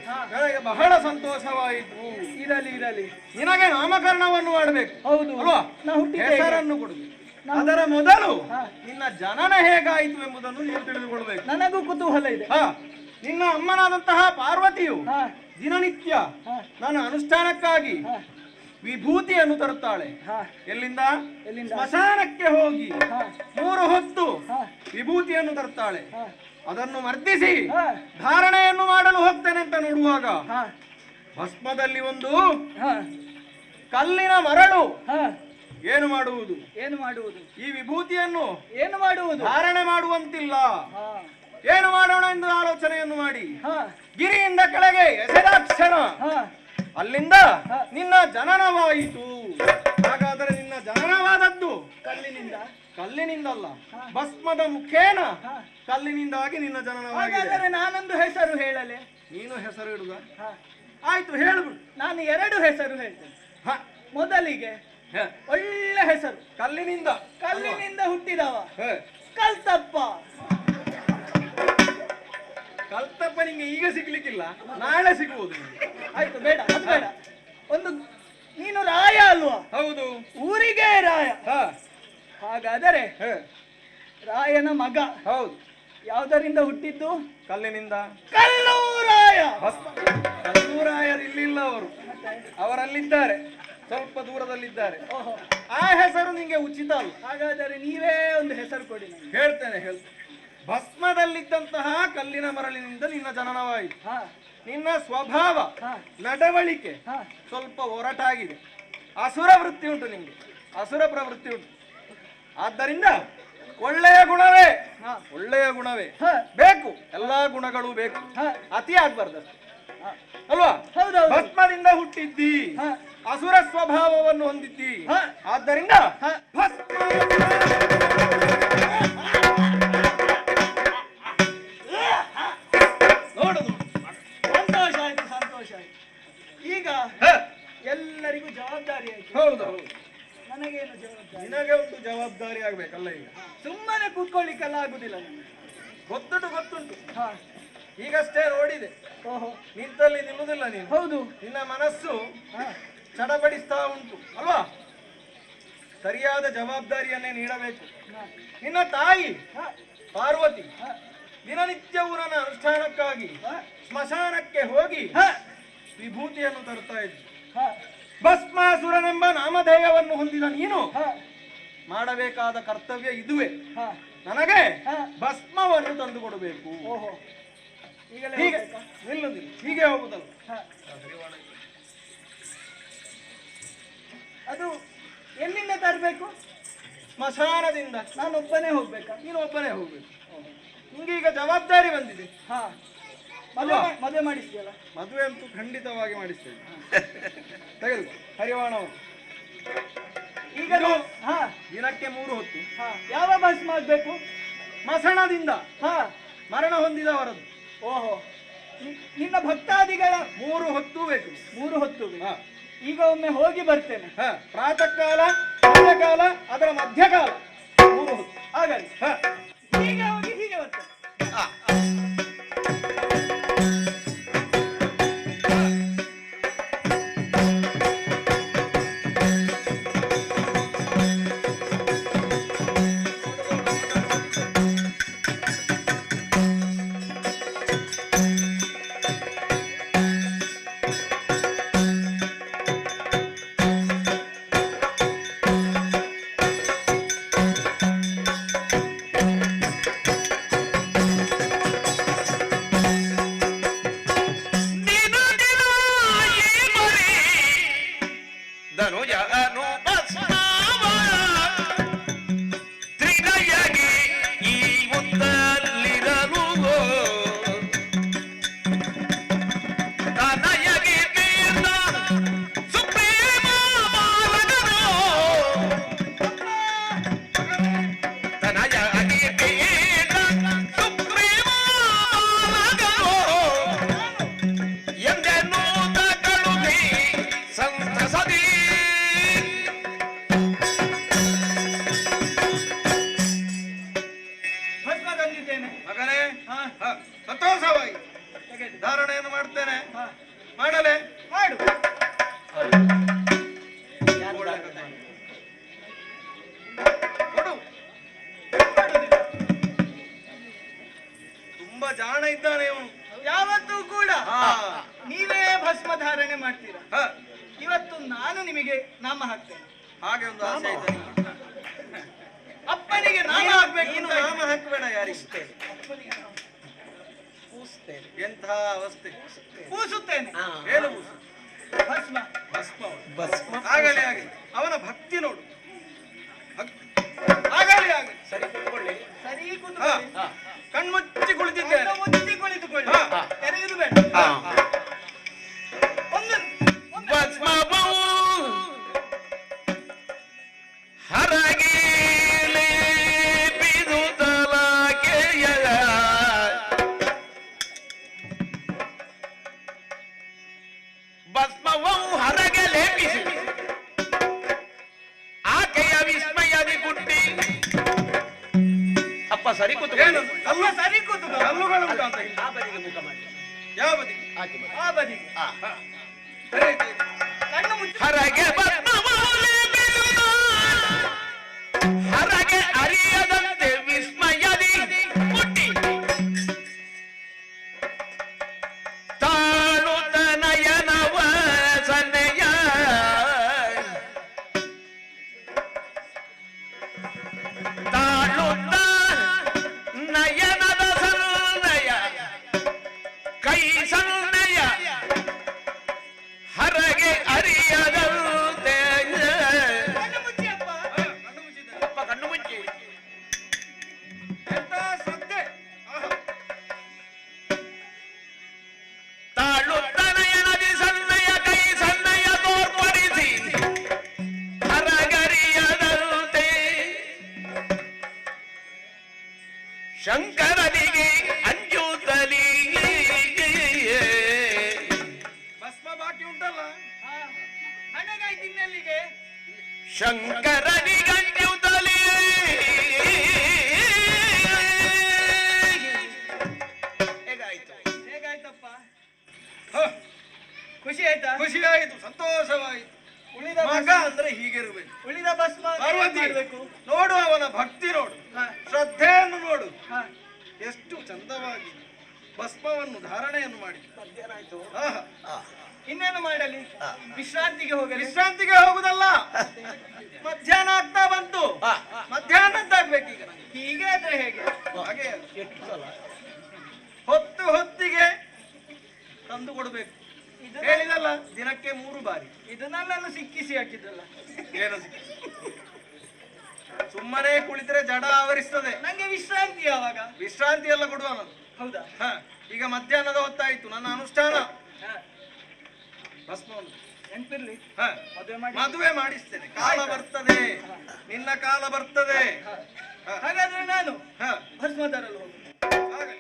ಹಾ. ನನಗೆ ಬಹಳ ಸಂತೋಷವಾಯಿತು. ಇರಲಿ ಇರಲಿ. ನಿನಗೆ ನಾಮಕರಣವನ್ನು ಮಾಡಬೇಕು. ಹೌದು. ಅಲ್ವಾ? ನಾ ಹುಟ್ಟಿದ್ದೆ ಹೇಗೆ? ಹೆಸರನ್ನು ಕೊಡಬೇಕು. ಅದರ ಮೊದಲು ಹಾ. ನಿನ್ನ ಜನನ ಹೇಗಾಯಿತು ಎಂಬುದನ್ನು ನೀನು ತಿಳಿದುಕೊಳ್ಬೇಕು. ನನಗೂ ಕುತೂಹಲ ಇದೆ. ಹಾ, ನಿನ್ನ ಅಮ್ಮನಾದಂತಹ ಪಾರ್ವತಿಯು ಹಾ ದಿನನಿತ್ಯ ಹಾ ನನ್ನ ಅನುಷ್ಠಾನಕ್ಕಾಗಿ ಹಾ ವಿಭೂತಿಯನ್ನು ತರುತ್ತಾಳೆ. ಹಾ ಎಲ್ಲಿಂದ? ಎಲ್ಲಿಂದ? ಸ್ಮಶಾನಕ್ಕೆ ಹೋಗಿ ಹಾ 3 ಹೊತ್ತು ಹಾ ವಿಭೂತಿಯನ್ನು ತರುತ್ತಾಳೆ. ಹಾ ಅದನ್ನು ಮರ್ದಿಸಿ ಹಾ ಧಾರಣೆಯನ್ನು ಮಾಡಲು ಹೋಗ್ತೇನೆ ಅಂತ ನೋಡುವಾಗ ಹಾ ಭಸ್ಮದಲ್ಲಿ ಒಂದು ಹಾ ಕಲ್ಲಿನ ಮರಳು. ಹಾ ಏನು ಮಾಡುವುದು? ಏನು ಮಾಡುವುದು? ಈ ವಿಭೂತಿಯನ್ನು ಏನು ಮಾಡುವುದು? ಧಾರಣೆ ಮಾಡುವಂತಿಲ್ಲ. ಹಾ ಏನು ಮಾಡೋಣ ಎಂದು ಆಲೋಚನೆಯನ್ನು ಮಾಡಿ ಹಾ ಗಿರಿಯಿಂದ ಕೆಳಗೆ ಎಸೆದಾಕ್ಷಣ ಹಾ ಅಲ್ಲಿಂದ ಹಾ. ನಿನ್ನ ಜನನವಾಯಿತು. ಹಾಗಾದರೆ ನಿನ್ನ ಜನನವಾದದ್ದು ಕಲ್ಲಿನಿಂದಲ್ಲ, ಹಾ. ಭಸ್ಮದ ಮುಖೇನ ಹಾ. ಕಲ್ಲಿನಿಂದಾಗಿ ನಿನ್ನ ಜನನವಾಗಿದೆ. ಹಾಗಾದರೆ ನಾನೊಂದು ಹೆಸರು ಹೇಳಲೆ? ನೀನು ಹೆಸರು ಇಡುದ? ಹಾ ಆಯ್ತು, ಹೇಳ್ಬಿಡು. ನಾನು 2 ಹೆಸರು ಹೇಳ್ತೇನೆ. ಹ, ಮೊದಲಿಗೆ ಹ. ಒಳ್ಳೆ ಹೆಸರು, ಕಲ್ಲಿನಿಂದ ಕಲ್ಲಿನಿಂದ ಹುಟ್ಟಿದವ ಹ. ಕಲ್ತಪ್ಪ. ಕಲ್ತಪ್ಪ ನಿಂಗೆ ಈಗ ಸಿಗ್ಲಿಕ್ಕಿಲ್ಲ, ನಾಳೆ ಸಿಗುವುದು ನಿಂಗೆ. ಆಯ್ತು, ಬೇಡ ಅದು ಬೇಡ. ಒಂದು ನೀನು ರಾಯ ಅಲ್ವಾ? ಹೌದು. ಊರಿಗೆ ರಾಯ. ಹ, ಹಾಗಾದರೆ ಹ. ರಾಯನ ಮಗ ಹೌದು. ಯಾವುದರಿಂದ ಹುಟ್ಟಿದ್ದು? ಕಲ್ಲಿನಿಂದ. ಕಲ್ಲೂರಾಯ. ಕಲ್ಲೂರಾಯರು ಇಲ್ಲಿಲ್ಲ, ಅವರು ಮತ್ತೆ? ಅವರಲ್ಲಿದ್ದಾರೆ, ಸ್ವಲ್ಪ ದೂರದಲ್ಲಿದ್ದಾರೆ. ಓಹೋ, ಆ ಹೆಸರು ನಿಂಗೆ ಉಚಿತ ಅಲ್ಲ. ಹಾಗಾದರೆ ನೀವೇ ಒಂದು ಹೆಸರು ಕೊಡಿ ನನಗೆ. ಹೇಳ್ತೇನೆ. ಭಸ್ಮದಲ್ಲಿದ್ದಂತಹ ಕಲ್ಲಿನ ಮರಳಿನಿಂದ ನಿನ್ನ ಜನನವಾಯಿತು. ಹಾ ನಿನ್ನ ಸ್ವಭಾವ, ಹಾ ನಡವಳಿಕೆ ಹಾ ಸ್ವಲ್ಪ ಒರಟಾಗಿದೆ. ಅಸುರ ವೃತ್ತಿ ಉಂಟು ನಿಂಗೆ, ಅಸುರ ಪ್ರವೃತ್ತಿ ಉಂಟು. ಆದ್ದರಿಂದ ಒಳ್ಳೆಯ ಗುಣವೇ, ಹಾ ಒಳ್ಳೆಯ ಗುಣವೇ ಹಾ ಬೇಕು. ಎಲ್ಲಾ ಗುಣಗಳು ಬೇಕು, ಹಾ ಅತಿ ಆಗ್ಬಾರ್ದು ಹಾ. ಅಲ್ವಾ? ಹೌದೌದು. ಭಸ್ಮದಿಂದ ಹುಟ್ಟಿದ್ದಿ, ಹಾ ಅಸುರ ಸ್ವಭಾವವನ್ನು ಹೊಂದಿದ್ದಿ. ಹಾ. ಆದ್ದರಿಂದ ಹಾ. ಭಸ್ಮ ನೋಡುದು. ಸಂತೋಷ ಆಯ್ತು, ಸಂತೋಷ ಆಯ್ತು. ಈಗ ಹ, ಎಲ್ಲರಿಗೂ ಜವಾಬ್ದಾರಿ ಆಯ್ತು. ಹೌದು. ನನಗೇನು ಜವಾಬ್ದಾರಿ? ನಿನಗೆ ಒಂದು ಜವಾಬ್ದಾರಿ ಆಗ್ಬೇಕಲ್ಲ. ಈಗ ಸುಮ್ಮನೆ ಕೂತ್ಕೊಳ್ಳಿಕ್ಕೆಲ್ಲ ಆಗುದಿಲ್ಲ ನನಗೆ. ಗೊತ್ತುಂಟು. ಹಾ ಈಗಷ್ಟೇ ನೋಡಿದೆ, ಓಹೋ, ನಿಂತಲ್ಲಿ ನಿಲ್ಲುವುದಿಲ್ಲ ನೀನು. ಹೌದು. ನಿನ್ನ ಮನಸ್ಸು ಹಾ ಚಡಪಡಿಸ್ತಾ ಉಂಟು ಅಲ್ವಾ? ಸರಿಯಾದ ಜವಾಬ್ದಾರಿಯನ್ನೇ ನೀಡಬೇಕು. ಹಾ ನಿನ್ನ ತಾಯಿ ಹಾ ಪಾರ್ವತಿ ಹಾ ದಿನನಿತ್ಯವೂ ನನ್ನ ಅನುಷ್ಠಾನಕ್ಕಾಗಿ ಹಾ ಸ್ಮಶಾನಕ್ಕೆ ಹೋಗಿ ಹಾ ವಿಭೂತಿಯನ್ನು ತರುತ್ತಾ ಇದ್ದೆ. ಹಾ ಭಸ್ಮಾಸುರನೆಂಬ ನಾಮಧೇಯವನ್ನು ಹೊಂದಿದ ನೀನು ಹಾ ಮಾಡಬೇಕಾದ ಕರ್ತವ್ಯ ಇದುವೇ. ಹಾ ನನಗೆ ಹಾ. ಭಸ್ಮವನ್ನು ತಂದು ಕೊಡಬೇಕು. ಓಹೋ, ಈಗಲೇ ಹೀಗೆ ಹೋಗ್ಬೇಕಾ? ನಿಲ್ಲುದಿಲ್ಲ, ಹೀಗೆ ಹೋಗುದಲ್ಲ. ಹಾ. ಅದು ಎಲ್ಲಿಂದ ತರಬೇಕು? ಸ್ಮಶಾನದಿಂದ. ನಾನು ಒಬ್ಬನೇ ಹೋಗ್ಬೇಕಾ? ನೀನು ಒಬ್ಬನೇ ಹೋಗ್ಬೇಕು. ನಿಂಗೆ ಈಗ ಜವಾಬ್ದಾರಿ ಬಂದಿದೆ. ಹಾ ಅಲ್ವಾ? ಮದುವೆ ಮಾಡಿಸ್ತೀಯಲ್ಲ? ಮದುವೆ ಅಂತೂ ಖಂಡಿತವಾಗಿ ಮಾಡಿಸ್ತೇವೆ. ತೆಗೆದುಕೋ ಹರಿವಾಣವನ್ನು. ಈಗ ಇದು ಹಾ ದಿನಕ್ಕೆ 3 ಹೊತ್ತು ಹಾ ಯಾವ ಭಸ್ಮ ಆಗ್ಬೇಕು? ಮಸಣದಿಂದ ಹಾ ಮರಣ ಹೊಂದಿದವರದ್ದು. ಓಹೋ, ನಿನ್ನ ಭಕ್ತಾದಿಗಳ 3 ಹೊತ್ತು ಬೇಕು. 3 ಹೊತ್ತು. ಹಾ, ಈಗ ಒಮ್ಮೆ ಹೋಗಿ ಬರ್ತೇನೆ. ಹಾ. ಪ್ರಾತಃ ಕಾಲ, ಸಂಧ್ಯಾಕಾಲ, ಅದರ ಮಧ್ಯಕಾಲ 3 ಹೊತ್ತು. ಆಗಲಿ. ಹಾ. ಹೀಗೆ ಹೋಗಿ ಹೀಗೆ ಬರ್ತೇನೆ. ಮಾಡಲೆ ಮಾಡು. ಒಳ್ಳೆ ಕಥೆ. ಕೊಡು. ಮಾಡುದಿಲ್ಲ. ತುಂಬಾ ಜಾಣ ಇದ್ದಾನೆ ಇವನು. ಯಾವತ್ತೂ ಕೂಡ ಹಾ. ನೀವೇ ಭಸ್ಮ ಧಾರಣೆ ಮಾಡ್ತೀರಾ. ಹ, ಇವತ್ತು ನಾನು ನಿಮಗೆ ನಾಮ ಹಾಕ್ತೇನೆ. ಹಾಗೆ ಒಂದು ಆಸೆ ಆಯ್ತು ನಿಮಗೆ. ಅಪ್ಪನಿಗೆ ನಾಮ ಹಾಕ್ಬೇಕು. ನೀನು ಅಂತ ನಾಮ ಹಾಕಬೇಡ ಯಾರಿಗೆ. ಅಪ್ಪನಿಗೆ ನಾಮ. ಎಂಥ ಅವಸ್ಥೆ. ಪೂಸುತ್ತೇನೆ. ಏನು ಪೂಸು? ಭಸ್ಮ. ಭಸ್ಮ. ಆಗಲಿ ಆಗಲಿ. ಅವನ ಭಕ್ತಿ ನೋಡು. ಆಗಲಿ ಆಗಲಿ. ಸರಿ ಹಾ. ಕೂತ್ಕೊಳ್ಳಿ. ಕಣ್ಮುಚ್ಚಿ ಕುಳಿತಿದ್ದೇನೆ. ಕಣ್ಣು ಮುಚ್ಚಿ ಕುಳಿತುಕೊಳ್ಳಿ. ಹಾ. ತೆರೆಯುವುದು ಬೇಡ. ಒಂದು ಭಸ್ಮವು ಹರಗಿಲೆ ಬಿದುದಲಾಗೆಯ ಭಸ್ಮವು ಹರಗೆ ಲೇಪಿಸಿ ಆಕೆಯ ವಿಸ್ಮಯದಿ ಗುಡ್ಡಿ ಅಪ್ಪ ಸರಿ ಏನು? ಕೂತ್ಕೊಳ್ಳಿ. ಅಲ್ಲ, ಸರಿ ಕೂತ್ಕೊಳ್ಳಿ. ಕಲ್ಲುಗಳು ಉಂಟು ಅಂತ ಇಲ್ಲಿ. ಆ ಬದಿಗೆ ಮುಖ ಮಾಡಿ. ಯಾವ ಬದಿಗೆ? ಆ ಬದಿಗೆ. ಸರಿ ಆಯ್ತು. ಕಣ್ಣು ಮುಚ್ಚಿ. ಹರಗೆ ಭಸ್ಮವು ಲೇಪಿಸುವುದು ಹರಗೆ ಅರಿಯದಂತೆ ವಿಸ್ಮಯದಿ ಮುಟ್ಟಿ ತಾಳುತ್ತ ನಯನವ ಸನ್ನೆಯ ತಾಳುತ್ತ ನಯನದ ಸನ್ನಯ ಕೈ ಸನ್ನಯ ಹರಗೆ ಅರಿಯದಂತೆ ಕಣ್ಣು ಮುಚ್ಚಿ ಅಪ್ಪ. ಕಣ್ಣು ಮುಚ್ಚಿದ್ದೇನೆ. ಅಪ್ಪ ಕಣ್ಣು ಮುಚ್ಚಿ ಎಂಥ ಶ್ರದ್ಧೆ. ಆಹಾ. ತಾಳುತ್ತನಯನದಿ ಸನ್ನಯ ಕೈ ಸನ್ನಯ ತೋರ್ಪಡಿಸಿ ಹರಗರಿಯದಂತೆ ಶಂಕರನಿಗೆ ಅಂಜುತ್ತಲಿ ಭಸ್ಮ ಬಾಕಿ ಉಂಟಲ್ಲ. ಹಾ. ಹಣಗಾಯ್ತು ಇನ್ನೆಲ್ಲಿಗೆ? ಶಂಕರನಿಗೆ ಅಂಜುತ್ತಲಿ ಹೇಗಾಯ್ತು? ಹೇಗಾಯ್ತಪ್ಪ? ಹ, ಖುಷಿ ಆಯ್ತಾ? ಖುಷಿ ಆಯಿತು, ಸಂತೋಷವಾಯಿತು. ಉಳಿದ ಮಗ ಭಸ್ಮ- ಅಂದ್ರೆ ಹೀಗಿರ್ಬೇಕು. ಉಳಿದ ಭಸ್ಮ ಪಾರ್ವತಿ ಮಾಡಬೇಕು. ನೋಡು, ಅವನ ಭಕ್ತಿ ನೋಡು, ಹಾ. ಶ್ರದ್ಧೆಯನ್ನು ನೋಡು, ಹಾ. ಎಷ್ಟು ಚಂದವಾಗಿ ಭಸ್ಮವನ್ನು ಧಾರಣೆಯನ್ನು ಮಾಡಿ. ಇನ್ನೇನು ಮಾಡಲಿ? ವಿಶ್ರಾಂತಿಗೆ ಹೋಗಲಿ. ವಿಶ್ರಾಂತಿಗೆ ಹೋಗುದಲ್ಲ, ಮಧ್ಯಾಹ್ನ ಆಗ್ತಾ ಬಂತು. ಮಧ್ಯಾಹ್ನದ್ದಾಗ್ಬೇಕೀಗ. ಹೀಗೆ ಆದ್ರೆ ಹೇಗೆ? ಹಾಗೆ ಹೊತ್ತು ಹೊತ್ತಿಗೆ ತಂದು ಕೊಡ್ಬೇಕು. ಇದು ಹೇಳಿದಲ್ಲ, ದಿನಕ್ಕೆ 3 ಬಾರಿ. ಇದು ನನ್ನನ್ನು ಸಿಕ್ಕಿಸಿ ಹಾಕಿದ್ದಲ್ಲ. ಏನು ಸುಮ್ಮನೆ ಕುಳಿತರೆ ಜಡ ಆವರಿಸ್ತದೆ. ನಂಗೆ ವಿಶ್ರಾಂತಿ ಯಾವಾಗ? ವಿಶ್ರಾಂತಿ ಎಲ್ಲ ಕೊಡುವ ನಾನು. ಹೌದಾ? ಹ, ಈಗ ಮಧ್ಯಾಹ್ನದ ಹೊತ್ತಾಯ್ತು, ನನ್ನ ಅನುಷ್ಠಾನ. ಹಾ. ಭಸ್ಮವನ್ನು ನೆನ್ಪಿರ್ಲಿ. ಹ, ಮದುವೆ ಮಾಡಿ. ಮದುವೆ ಮಾಡಿಸ್ತೇನೆ. ಕಾಲ ಬರ್ತದೆ, ನಿನ್ನ ಕಾಲ ಬರ್ತದೆ. ಹ, ಹಾಗಾದ್ರೆ ನಾನು ಹ, ಭಸ್ಮ ತರಲು ಹೋಗುದು. ಆಗಲಿ.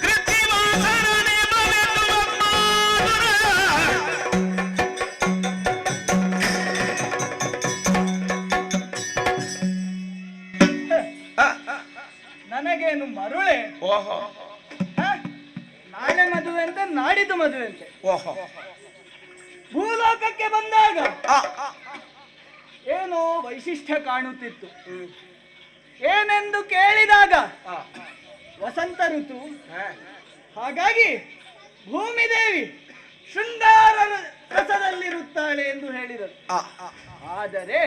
ಕೃತಿವಾಸರನೆ ಮರೆತು ಮಾಧುರ ನನಗೇನು ಮರುಳೆ? ಓಹೋ ಹ? ನಾಳೆ ಮದುವೆ ಅಂತ, ನಾಡಿದ್ದು ಮದುವೆ ಅಂತೆ. ಓಹೋ ಭೂಲೋಕಕ್ಕೆ ಬಂದಾಗ ಏನೋ ವೈಶಿಷ್ಟ್ಯ ಕಾಣುತ್ತಿತ್ತು. ಏನೆಂದು ಕೇಳಿದಾಗ ವಸಂತ ಋತು. ಹಾಗಾಗಿ ಭೂಮಿದೇವಿ ಶೃಂಗಾರ ರಸದಲ್ಲಿರುತ್ತಾಳೆ ಎಂದು ಹೇಳಿದರು. ಆದರೆ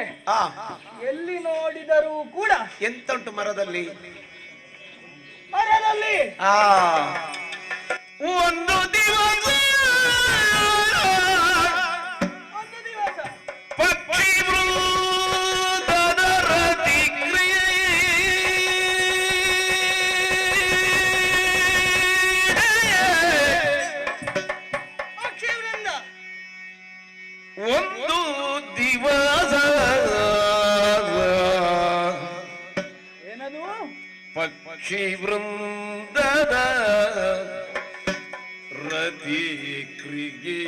ಎಲ್ಲಿ ನೋಡಿದರೂ ಕೂಡ ಎಂತುಂಟು ಮರದಲ್ಲಿ? ಮರದಲ್ಲಿ ಒಂದು ದಿವಸ ಒಂದು ದಿವಸ ಪಕ್ಷಿ ವೃಂದದ ರತಿಕ್ರಿಯೆ ಪಕ್ಷಿ ವೃಂದ ಒಂದು ದಿವಸ ಏನದು? ಪಕ್ಷಿ ವೃಂದದ ರತಿ ಕ್ರಿಯೆ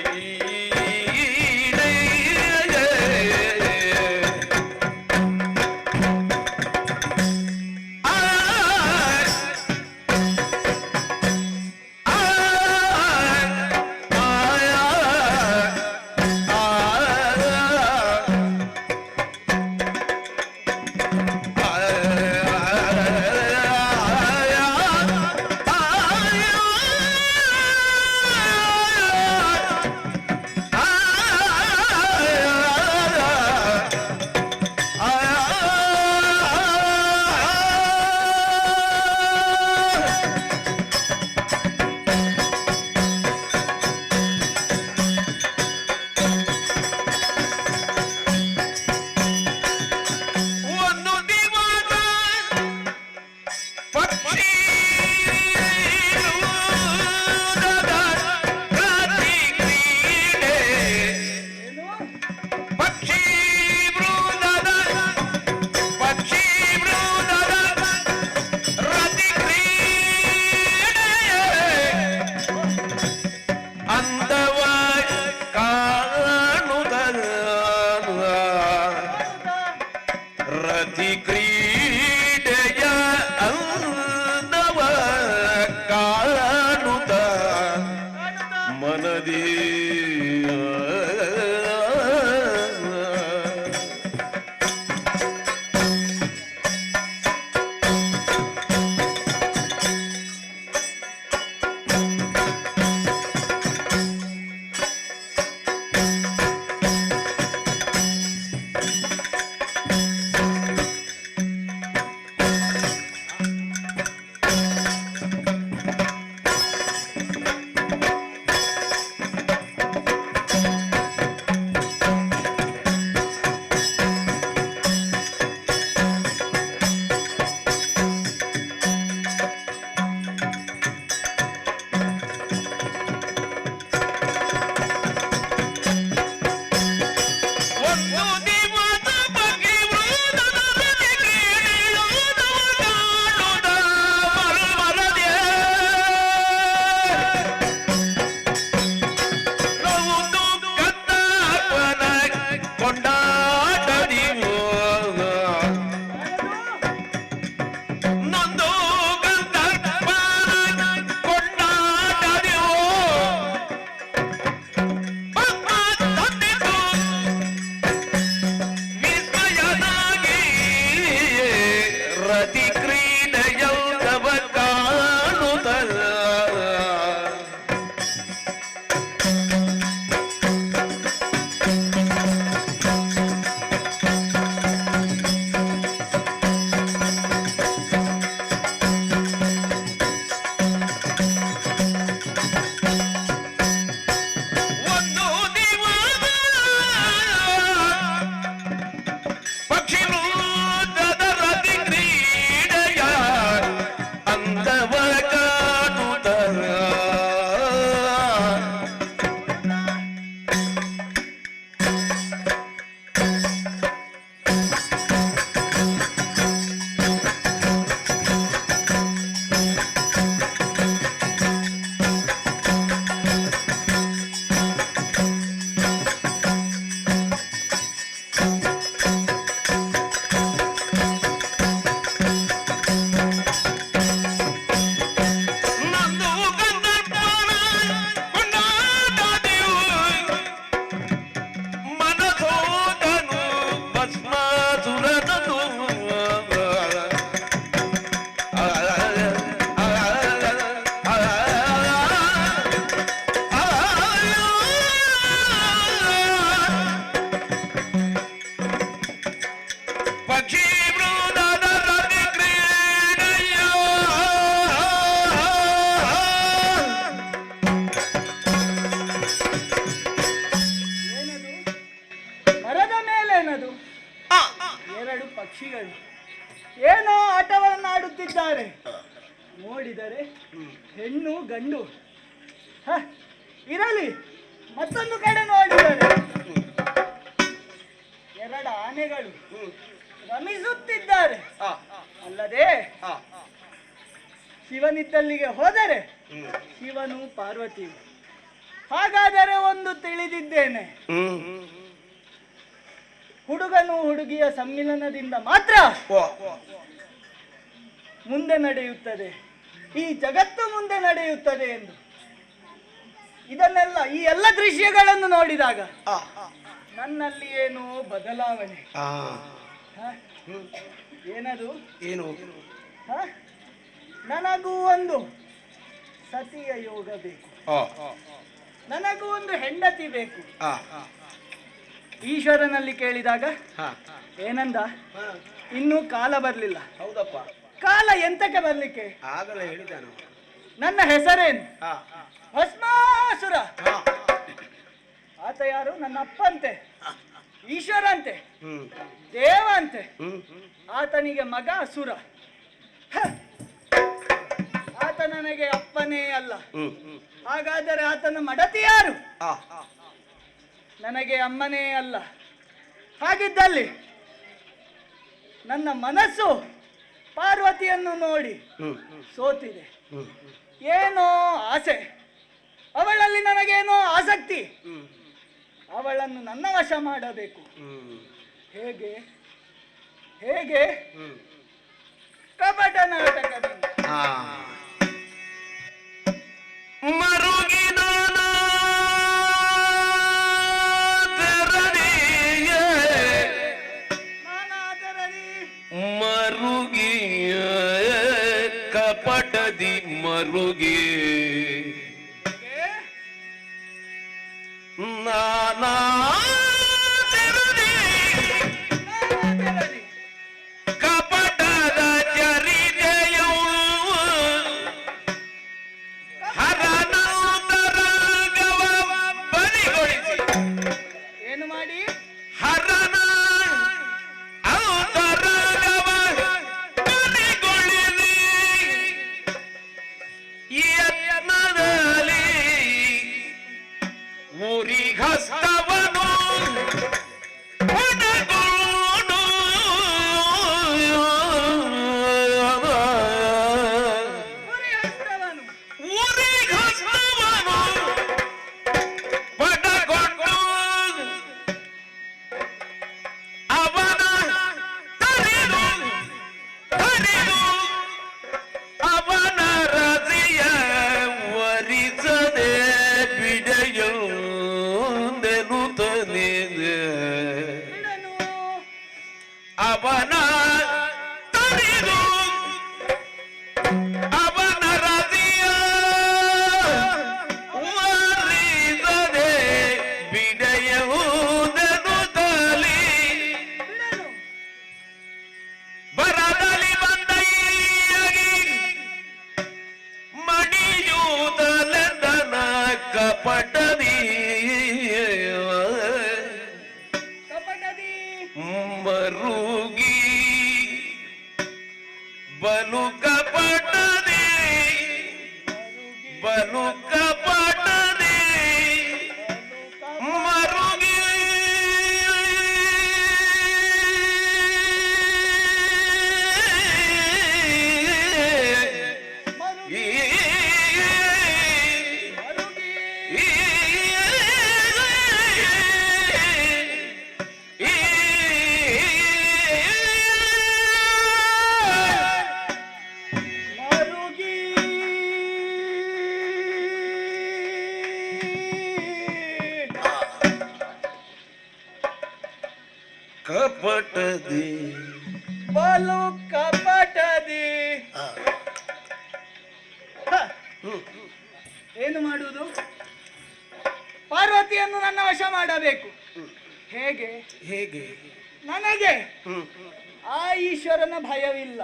ಪಕ್ಷಿಗಳು ಏನೋ ಆಟವನ್ನು ಆಡುತ್ತಿದ್ದಾರೆ. ನೋಡಿದರೆ ಹೆಣ್ಣು ಗಂಡು. ಇರಲಿ, ಮತ್ತೊಂದು ಕಡೆ ನೋಡಿದರೆ ಎರಡು ಆನೆಗಳು ರಮಿಸುತ್ತಿದ್ದಾರೆ. ಅಲ್ಲದೆ ಶಿವನಿದ್ದಲ್ಲಿಗೆ ಹೋದರೆ ಶಿವನು ಪಾರ್ವತಿ. ಹಾಗಾದರೆ ಒಂದು ತಿಳಿದಿದ್ದೇನೆ, ಹುಡುಗನು ಹುಡುಗಿಯ ಸಮ್ಮಿಲನದಿಂದ ಮಾತ್ರ ಮುಂದೆ ನಡೆಯುತ್ತದೆ, ಈ ಜಗತ್ತು ಮುಂದೆ ನಡೆಯುತ್ತದೆ ಎಂದು. ಇದನ್ನೆಲ್ಲ, ಈ ಎಲ್ಲ ದೃಶ್ಯಗಳನ್ನು ನೋಡಿದಾಗ ನನ್ನಲ್ಲಿ ಏನೋ ಬದಲಾವಣೆ. ಏನದು? ಏನು? ನನಗೂ ಒಂದು ಸತಿಯ ಯೋಗ ಬೇಕು, ನನಗೂ ಒಂದು ಹೆಂಡತಿ ಬೇಕು. ಈಶ್ವರನಲ್ಲಿ ಕೇಳಿದಾಗ ಏನಂದ? ಇನ್ನೂ ಕಾಲ ಬರ್ಲಿಲ್ಲ. ಹೌದಪ್ಪ. ಕಾಲ ಎಂತಕ್ಕೆ ಬರ್ಲಿಕ್ಕೆ? ಆಗಲೇ ಹೇಳಿದ್ದಾನು. ನನ್ನ ಹೆಸರೇನು? ಭಸ್ಮಾಸುರ. ಆತ ಯಾರು? ನನ್ನ ಅಪ್ಪ ಅಂತೆ, ಈಶ್ವರ ಅಂತೆ, ದೇವ ಅಂತೆ. ಆತನಿಗೆ ಮಗ ಅಸುರ. ಆತ ನನಗೆ ಅಪ್ಪನೇ ಅಲ್ಲ. ಹಾಗಾದರೆ ಆತನ ಮಡತಿ ಯಾರು? ನನಗೆ ಅಮ್ಮನೇ ಅಲ್ಲ. ಹಾಗಿದ್ದಲ್ಲಿ ನನ್ನ ಮನಸ್ಸು ಪಾರ್ವತಿಯನ್ನು ನೋಡಿ ಸೋತಿದೆ. ಏನೋ ಆಸೆ, ಅವಳಲ್ಲಿ ನನಗೇನೋ ಆಸಕ್ತಿ. ಅವಳನ್ನು ನನ್ನ ವಶ ಮಾಡಬೇಕು. ಹೇಗೆ? ಹೇಗೆ? ಕಪಟ ನಾಟಕದಿಂದ. ಮರುಗಿದ ಮರುಗಿಯ ಕಪಟದಿ ಮರುಗಿ ನಾನಾ ಕಪಟದ ಚರಿತೆಯು ಹರನಂತರಂಗವ ಬಲಿಗೊಳಿಸಿ. ಏನು ಮಾಡಿ? ಹರನ ಅಂತರಂಗವ ಬಲಿಗೊಳಿಸಿ ಯತ್ನದಲ್ಲಿ ಉರಿಹಸ್ತವನು ಹೊಡೆಗೋಡು ಉರಿಹಸ್ತವನು ಪಡಗೊಂಡು ಅವನ ತರಿದು ಅವನ ರಸಿಯ ವರಿಸದೆ ಬಿಡೆಯುಂದೆನುತ್ತಲಿದೆ. ಅವನ ತರಿದು ಅವನ ರಸಿಯ ವರಿಸದೆ ಬಿಡೆಯುಂದೆನುತ್ತಲಿ ಬರದಲ್ಲಿ ಬಂದೈಯಾಗಿ ಮಣಿಯುವುದಲೆಂದನ ಕಪಟದಿ ಕಪಟದಿ ಮರುಗಿ ಬಲು ಕಪಟದಿ ಬಲು ಕಪಟದಿ ಮರುಗಿ ಮರುಗಿ ಕಪಟದಿ ಬಲು ಕಪಟದಿ. ಏನು ಮಾಡುವುದು? ಪಾರ್ವತಿಯನ್ನು ನನ್ನ ವಶ ಮಾಡಬೇಕು. ಹೇಗೆ? ಹೇಗೆ? ನನಗೆ ಆ ಈಶ್ವರನ ಭಯವಿಲ್ಲ.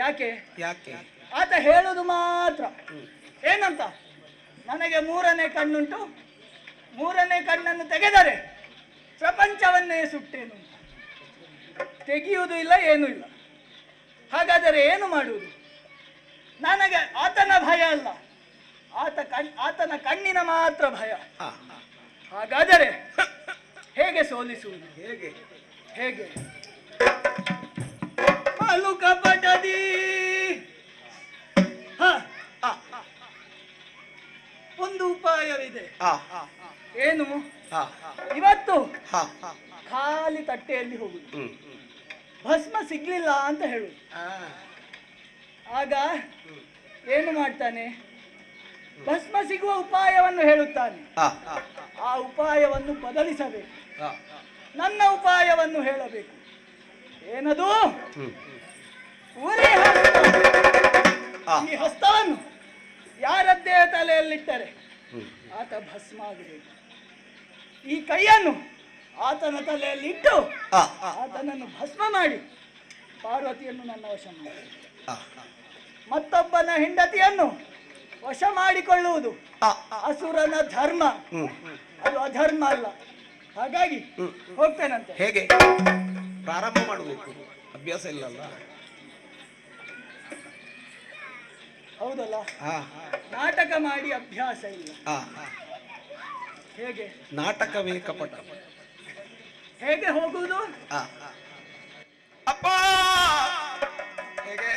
ಯಾಕೆ? ಯಾಕೆ? ಆತ ಹೇಳುದು ಮಾತ್ರ. ಏನಂತ? ನನಗೆ ಮೂರನೇ ಕಣ್ಣುಂಟು, ಮೂರನೇ ಕಣ್ಣನ್ನು ತೆಗೆದರೆ ಪ್ರಪಂಚವನ್ನೇ ಸುಟ್ಟೇನು. ತೆಗೆಯುವುದು ಇಲ್ಲ, ಏನೂ ಇಲ್ಲ. ಹಾಗಾದರೆ ಏನು ಮಾಡುವುದು? ನನಗೆ ಆತನ ಭಯ ಅಲ್ಲ, ಆತನ ಕಣ್ಣಿನ ಮಾತ್ರ ಭಯ. ಹಾಗಾದರೆ ಹೇಗೆ ಸೋಲಿಸುವುದು? ಹೇಗೆ ಹೇಗೆ? ಮಾಲು ಕಪಟದಿ. ಒಂದು ಉಪಾಯವಿದೆ. ಏನು? ಇವತ್ತು ಖಾಲಿ ತಟ್ಟೆಯಲ್ಲಿ ಹೋಗುದು, ಭಸ್ಮ ಸಿಗ್ಲಿಲ್ಲ ಅಂತ ಹೇಳುದು. ಆಗ ಏನು ಮಾಡ್ತಾನೆ? ಭಸ್ಮ ಸಿಗುವ ಉಪಾಯವನ್ನು ಹೇಳುತ್ತಾನೆ. ಆ ಉಪಾಯವನ್ನು ಬದಲಿಸಬೇಕು, ನನ್ನ ಉಪಾಯವನ್ನು ಹೇಳಬೇಕು. ಏನದು? ಉರಿ ಹಸ್ತ. ಈ ಹಸ್ತವನ್ನು ಯಾರದ್ದೇ ತಲೆಯಲ್ಲಿಟ್ಟರೆ ಆತ ಭಸ್ಮ ಆಗಬೇಕು. ಈ ಕೈಯನ್ನು ಆತನ ತಲೆಯಲ್ಲಿಟ್ಟು ಆತನನ್ನು ಭಸ್ಮ ಮಾಡಿ ಪಾರ್ವತಿಯನ್ನು ನನ್ನ ವಶ ಮಾಡಿ, ಮತ್ತೊಬ್ಬನ ಹೆಂಡತಿಯನ್ನು ವಶ ಮಾಡಿಕೊಳ್ಳುವುದು ಅಸುರನ ಧರ್ಮ, ಅದು ಅಧರ್ಮ ಅಲ್ಲ. ಹಾಗಾಗಿ ಹೋಗ್ತೇನಂತೆ. ಹೇಗೆ ಪ್ರಾರಂಭ ಮಾಡಬೇಕು? ಅಭ್ಯಾಸ ಇಲ್ಲಲ್ಲ. ಹೌದಲ್ಲ, ನಾಟಕ ಮಾಡಿ ಅಭ್ಯಾಸ ಇಲ್ಲ. ಹೇಗೆ ನಾಟಕವೇ ಕಪಟ. ಹೇಗೆ ಹೋಗುವುದು? ಅಪ್ಪ ಹೇಗೆ?